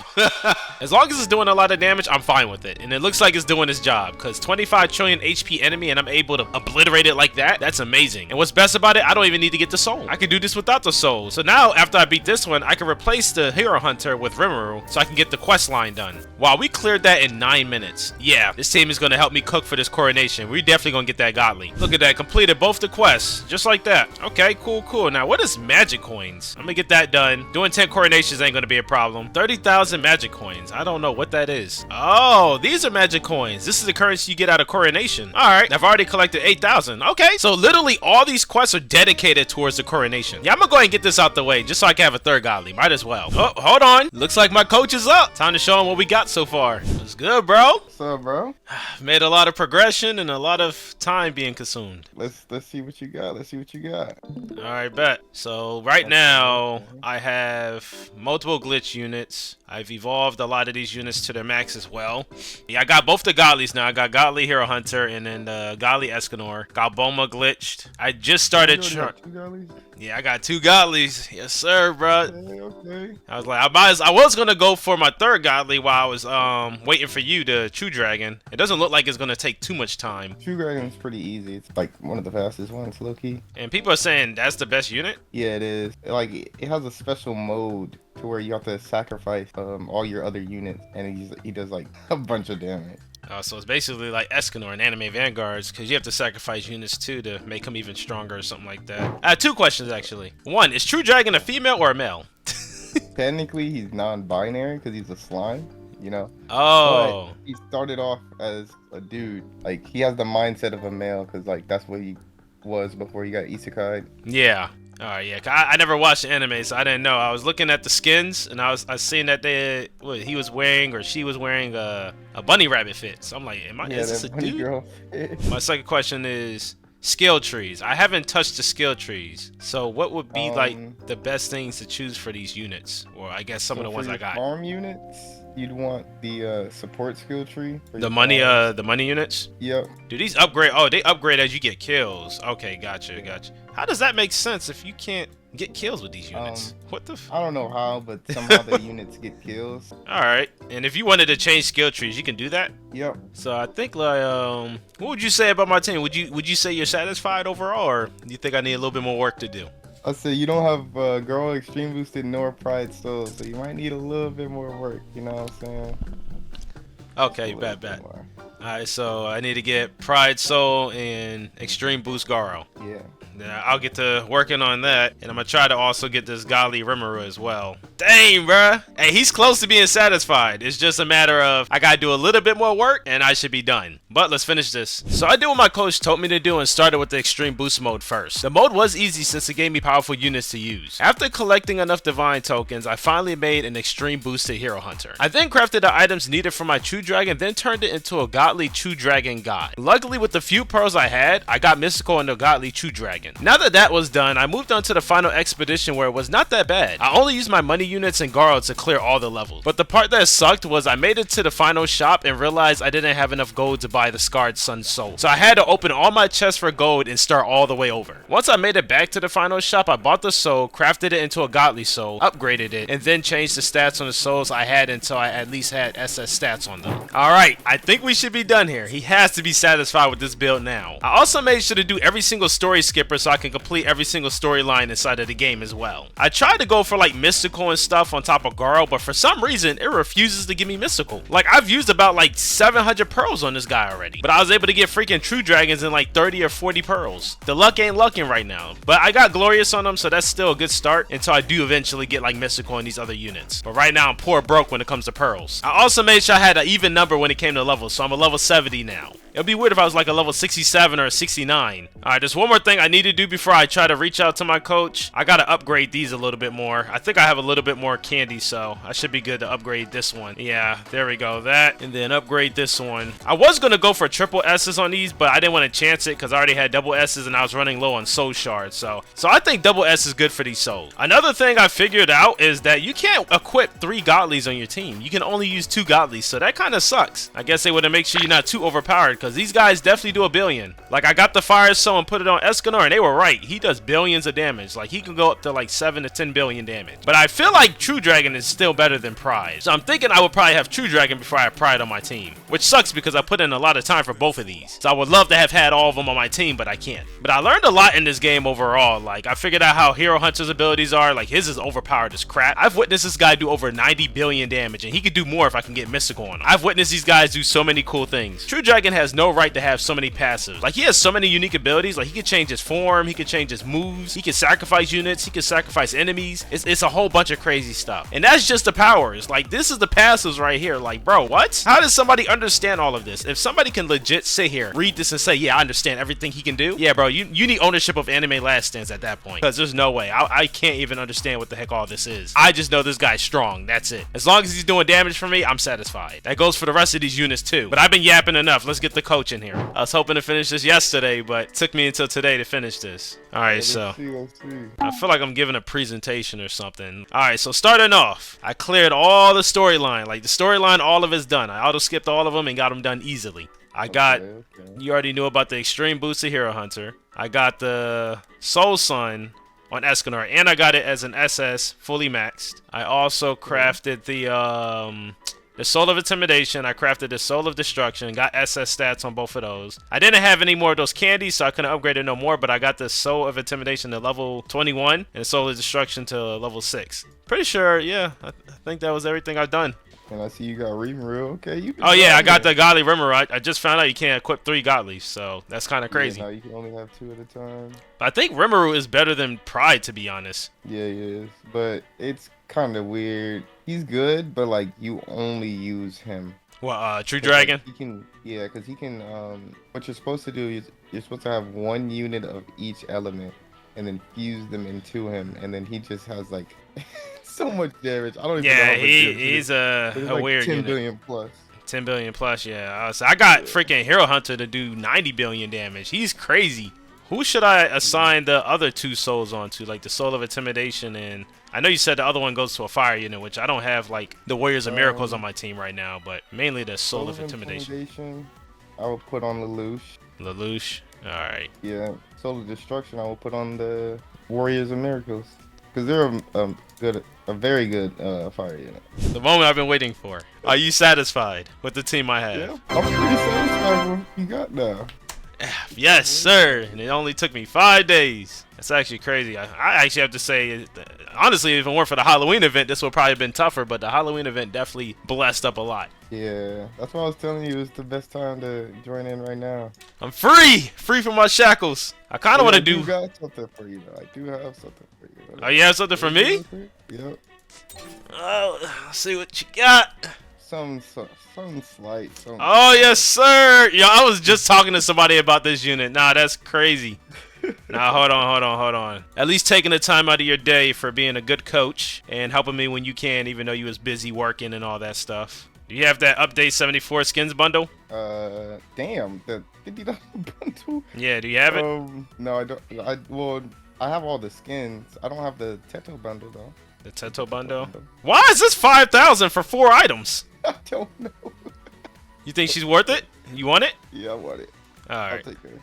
As long as it's doing a lot of damage, I'm fine with it. And it looks like it's doing its job, because 25 trillion HP enemy and I'm able to obliterate it like that. That's amazing. And what's best about it, I don't even need to get the soul. I can do this without the soul. So now, after I beat this one, I can replace the Hero Hunter with Rimuru so I can get the quest line done. Wow, we cleared that in 9 minutes. Yeah, this team is going to help me cook for this Coronation. We're definitely going to get that godly. Look at that, completed both the quests, just like that. Okay, cool, cool. Now, what is magic coins? I'm going to get that done. Doing 10 Coronations ain't going to be a problem. 30,000 magic coins. I don't know what that is. Oh, these are magic coins. This is the currency you get out of Coronation. All right, I've already collected 8,000. Okay, so literally all these quests are dedicated towards the Coronation. Yeah, I'm going to go ahead and get this out the way just so I can have a third godly. Might as well. Oh, hold on. Looks like my coach is up. Time to show him what we got so far. What's good, bro? What's up, bro? Made a lot of progression and a lot of time being consumed. Let's see what you got. Let's see what you got. All right, bet. So right now I have multiple glitch units. I've evolved a lot of these units to their max as well. Yeah, I got both the godlies now. I got godly Hero Hunter and then the godly Escanor. Got Boma glitched. I just started Yeah, I got 2 godlies. Yes, sir, bro. Okay. I was like, I was gonna go for my third godly while I was waiting for you, the True Dragon. It doesn't look like it's gonna take too much time. True Dragon's pretty easy. It's like one of the fastest ones, low key. And people are saying that's the best unit. Yeah, it is. Like, it has a special mode to where you have to sacrifice all your other units, and he does like a bunch of damage. So it's basically like Escanor and Anime Vanguards, because you have to sacrifice units too to make them even stronger or something like that. I have 2 questions actually. One, is True Dragon a female or a male? Technically, he's non-binary because he's a slime, you know? Oh. But he started off as a dude. Like, he has the mindset of a male because, like, that's what he was before he got isekai. Yeah. Alright, yeah. I never watched the anime, so I didn't know. I was looking at the skins, and I seen that he was wearing, or she was wearing a bunny rabbit fit. So I'm like, is this a dude? My second question is Skill trees. I haven't touched the skill trees. So what would be like the best things to choose for these units? Or I guess some of the ones I got. Farm units, you'd want the support skill tree. The money units? Yep. Do these upgrade? Oh, they upgrade as you get kills. Okay, gotcha. How does that make sense if you can't get kills with these units? What the I don't know how, but somehow the units get kills. Alright. And if you wanted to change skill trees, you can do that? Yep. So I think like what would you say about my team? Would you say you're satisfied overall, or do you think I need a little bit more work to do? I say you don't have girl extreme boosted nor pride soul, so you might need a little bit more work, you know what I'm saying? Okay, bet. Alright, so I need to get Pride Soul and Extreme Boost Garo. Yeah. Then I'll get to working on that, and I'm gonna try to also get this Godly Rimuru as well. Dang, bruh. Hey, he's close to being satisfied. It's just a matter of I gotta do a little bit more work, and I should be done. But let's finish this. So I did what my coach told me to do and started with the Extreme Boost mode first. The mode was easy since it gave me powerful units to use. After collecting enough Divine tokens, I finally made an Extreme Boosted Hero Hunter. I then crafted the items needed for my True Dragon, then turned it into a Godly True Dragon God. Luckily, with the few pearls I had, I got Mystical into a Godly True Dragon. Now that was done, I moved on to the final expedition where it was not that bad. I only used my money units and Garo to clear all the levels. But the part that sucked was I made it to the final shop and realized I didn't have enough gold to buy the Scarred Sun Soul. So I had to open all my chests for gold and start all the way over. Once I made it back to the final shop, I bought the soul, crafted it into a Godly Soul, upgraded it, and then changed the stats on the souls I had until I at least had SS stats on them. Alright, I think we should be done here. He has to be satisfied with this build now. I also made sure to do every single story skipper so I can complete every single storyline inside of the game as well. I tried to go for like mystical and stuff on top of Garo, but for some reason it refuses to give me mystical. Like I've used about like 700 pearls on this guy already, but I was able to get freaking true dragons in like 30 or 40 pearls. The luck ain't lucking right now, but I got glorious on them, so that's still a good start until I do eventually get like mystical in these other units. But right now I'm poor broke when it comes to pearls. I also made sure I had an even number when it came to levels, so I'm a level 70 now. It'd be weird if I was like a level 67 or a 69. Alright, there's one more thing I need to do before I try to reach out to my coach. I gotta upgrade these a little bit more. I think I have a little bit more candy, so I should be good to upgrade this one. Yeah, there we go. That, and then upgrade this one. I was gonna go for triple S's on these, but I didn't want to chance it because I already had double S's and I was running low on soul shards. So I think double S is good for these souls. Another thing I figured out is that you can't equip 3 godlies on your team. You can only use 2 godlies, so that kind of sucks. I guess they would have make sure you're not too overpowered, because these guys definitely do a billion. Like I got the fire soul and put it on Escanor and they were right. He does billions of damage. Like he can go up to like 7 to 10 billion damage. But I feel like True Dragon is still better than Pride. So I'm thinking I would probably have True Dragon before I have Pride on my team. Which sucks because I put in a lot of time for both of these. So I would love to have had all of them on my team, but I can't. But I learned a lot in this game overall. Like I figured out how Hero Hunter's abilities are. Like his is overpowered as crap. I've witnessed this guy do over 90 billion damage, and he could do more if I can get mystical on him. I've witnessed these guys do so many cool things. True Dragon has no right to have so many passives. Like he has so many unique abilities. Like he can change his form, he can change his moves, he can sacrifice units, he can sacrifice enemies. It's a whole bunch of crazy stuff. And that's just the powers. Like this is the passives right here. Like bro, what? How does somebody understand all of this? If somebody can legit sit here, read this and say, yeah, I understand everything he can do. Yeah, bro, you need ownership of Anime Last Stands at that point. Because there's no way. I can't even understand what the heck all this is. I just know this guy's strong. That's it. As long as he's doing damage for me, I'm satisfied. That goes for the rest of these units too. But I've been yapping enough. Let's get the coach in here. I was hoping to finish this yesterday, but it took me until today to finish this. Alright, so Let's see. I feel like I'm giving a presentation or something. Alright, so starting off, I cleared all the storyline. Like the storyline, all of it's done. I auto-skipped all of them and got them done easily. I got, you already knew about the Extreme Boosted Hero Hunter. I got the Soul Sun on Escanor, and I got it as an SS fully maxed. I also crafted the Soul of Intimidation. I crafted the Soul of Destruction. Got SS stats on both of those. I didn't have any more of those candies, so I couldn't upgrade it no more, but I got the Soul of Intimidation to level 21 and Soul of Destruction to level 6. Pretty sure, yeah, I think that was everything I've done. And I see you got Rimuru. Okay, you. Oh yeah, I got the Godly Rimuru. I just found out you can't equip 3 Godlies, so that's kind of crazy. Yeah, no, you can only have 2 at a time. I think Rimuru is better than Pride, to be honest. Yeah, he is, but it's kind of weird. He's good, but like you only use him. Well, True Dragon? He can, yeah, because he can. What you're supposed to do is you're supposed to have 1 unit of each element, and then fuse them into him, and then he just has like. So much damage. I don't even know how much he's a like weird 10 unit. billion plus. 10 billion plus, yeah. So I got freaking Hero Hunter to do 90 billion damage. He's crazy. Who should I assign the other 2 souls onto? Like the soul of intimidation, and I know you said the other one goes to a fire unit, which I don't have like the warriors of miracles on my team right now, but mainly the soul of intimidation. I will put on Lelouch. Lelouch. All right. Yeah. Soul of destruction. I will put on the warriors of miracles because they're a very good fire unit. The moment I've been waiting for. Are you satisfied with the team I have? Yeah, I'm pretty satisfied with what you got now. Yes, sir. And it only took me 5 days. That's actually crazy. I actually have to say, honestly, if it weren't for the Halloween event, this would probably have been tougher, but the Halloween event definitely blessed up a lot. Yeah, that's why I was telling you it's the best time to join in right now. I'm free! Free from my shackles. I kind of want to do... I got something for you, though. I do have something for you. Oh, you have something for me? Yep. Oh, let's see what you got. Some slight. Oh, yes, sir. Yo, I was just talking to somebody about this unit. Nah, that's crazy. Nah, hold on. At least taking the time out of your day for being a good coach and helping me when you can, even though you was busy working and all that stuff. Do you have that update 74 skins bundle? Damn, the $50 bundle. Yeah, do you have it? No, I don't. I have all the skins. I don't have the Teto bundle though. The Teto bundle? Why is this 5,000 for 4 items? I don't know. You think she's worth it? You want it? Yeah, I want it. All right. I'll take her.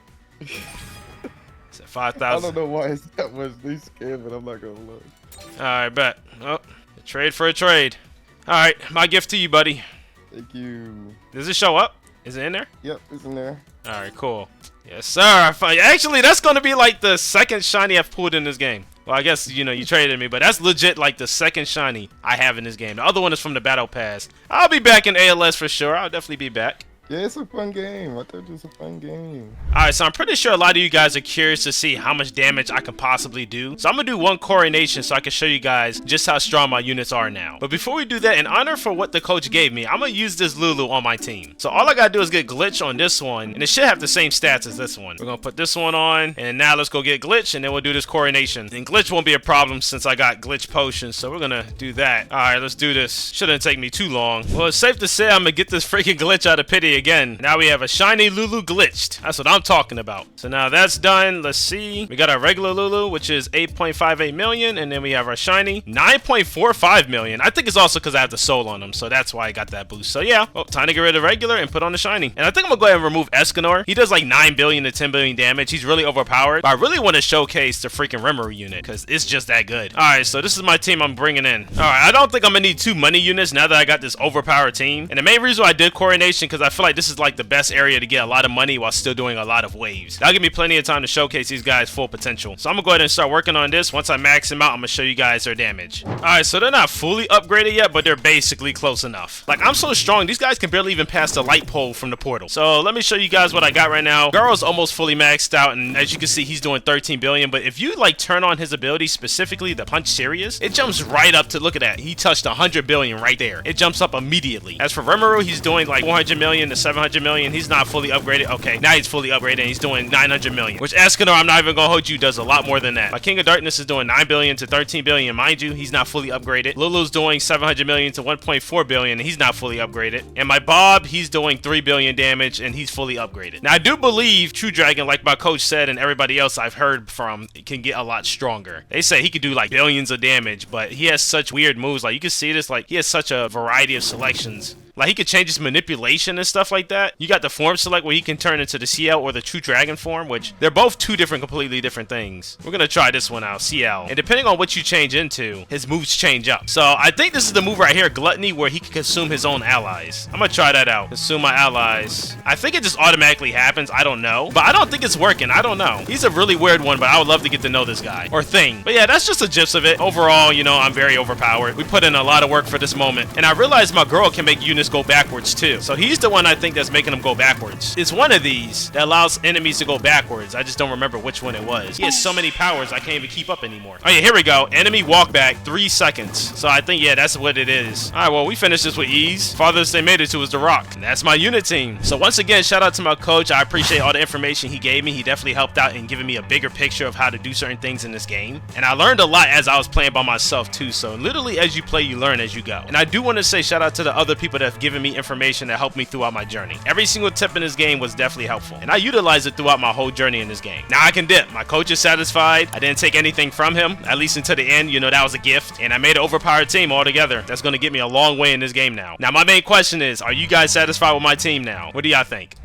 5,000. I don't know why it's that much new skin, but I'm not gonna look. Alright, bet. Oh, a trade for a trade. Alright, my gift to you, buddy. Thank you. Does it show up? Is it in there? Yep, it's in there. Alright, cool. Yes, sir. Actually, that's gonna be like the second shiny I've pulled in this game. Well, I guess, you know, you traded me, but that's legit like the second shiny I have in this game. The other one is from the Battle Pass. I'll be back in ALS for sure. I'll definitely be back. Yeah, it's a fun game. I thought it was a fun game. Alright, so I'm pretty sure a lot of you guys are curious to see how much damage I can possibly do. So I'm going to do one Coronation so I can show you guys just how strong my units are now. But before we do that, in honor for what the coach gave me, I'm going to use this Lulu on my team. So all I got to do is get Glitch on this one, and it should have the same stats as this one. We're going to put this one on, and now let's go get Glitch, and then we'll do this Coronation. And Glitch won't be a problem since I got Glitch Potions, so we're going to do that. Alright, let's do this. Shouldn't take me too long. Well, it's safe to say I'm going to get this freaking Glitch out of pity again. Now we have a shiny Lulu glitched. That's what I'm talking about. So now that's done. Let's see. We got our regular Lulu, which is 8.58 million, and then we have our shiny 9.45 million. I think it's also because I have the soul on them, so that's why I got that boost. So yeah, well, time to get rid of regular and put on the shiny. And I think I'm gonna go ahead and remove Escanor. He does like 9 billion to 10 billion damage. He's really overpowered, but I really want to showcase the freaking Rimuru unit because it's just that good. All right, so this is my team I'm bringing in. All right, I don't think I'm gonna need 2 money units now that I got this overpowered team. And the main reason why I did Coronation because I feel like this is like the best area to get a lot of money while still doing a lot of waves. That'll give me plenty of time to showcase these guys' full potential. So I'm gonna go ahead and start working on this. Once I max them out, I'm gonna show you guys their damage. Alright, so they're not fully upgraded yet, but they're basically close enough. Like, I'm so strong, these guys can barely even pass the light pole from the portal. So let me show you guys what I got right now. Garo's almost fully maxed out, and as you can see, he's doing 13 billion. But if you like turn on his ability, specifically the Punch Serious, it jumps right up to, look at that, he touched 100 billion right there. It jumps up immediately. As for Rimuru, he's doing like 400 million to 700 million. He's not fully upgraded. Okay, now he's fully upgraded and he's doing 900 million, which Escanor, I'm not even gonna hold you, does a lot more than that. My King of Darkness is doing 9 billion to 13 billion. Mind you, he's not fully upgraded. Lulu's doing 700 million to 1.4 billion, and he's not fully upgraded. And my Bob, he's doing 3 billion damage and he's fully upgraded. Now I do believe True Dragon, like my coach said and everybody else I've heard from, can get a lot stronger. They say he could do like billions of damage, but he has such weird moves. Like, you can see this, like, he has such a variety of selections. Like, he could change his manipulation and stuff like that. You got the form select where he can turn into the CL or the True Dragon form, which they're both 2 completely different things. We're gonna try this one out, CL. And depending on what you change into, his moves change up. So I think this is the move right here, Gluttony, where he can consume his own allies. I'm gonna try that out. Consume my allies. I think it just automatically happens. I don't know. But I don't think it's working. I don't know. He's a really weird one, but I would love to get to know this guy. Or thing. But yeah, that's just the gist of it. Overall, you know, I'm very overpowered. We put in a lot of work for this moment. And I realized my girl can make units go backwards too. So he's the one I think that's making them go backwards. It's one of these that allows enemies to go backwards. I just don't remember which one it was. He has so many powers I can't even keep up anymore. Oh yeah, here we go. Enemy walk back 3 seconds. So I think, yeah, that's what it is. All right, well, we finished this with ease. Farthest they made it to was the Rock. And that's my unit team. So once again, shout out to my coach. I appreciate all the information he gave me. He definitely helped out in giving me a bigger picture of how to do certain things in this game. And I learned a lot as I was playing by myself too. So literally as you play, you learn as you go. And I do want to say shout out to the other people that have given me information that helped me throughout my journey. Every single tip in this game was definitely helpful, and I utilized it throughout my whole journey in this game. Now I can dip. My coach is satisfied. I didn't take anything from him, at least until the end. You know, that was a gift, and I made an overpowered team altogether. That's going to get me a long way in this game now. Now, my main question is, are you guys satisfied with my team now? What do y'all think?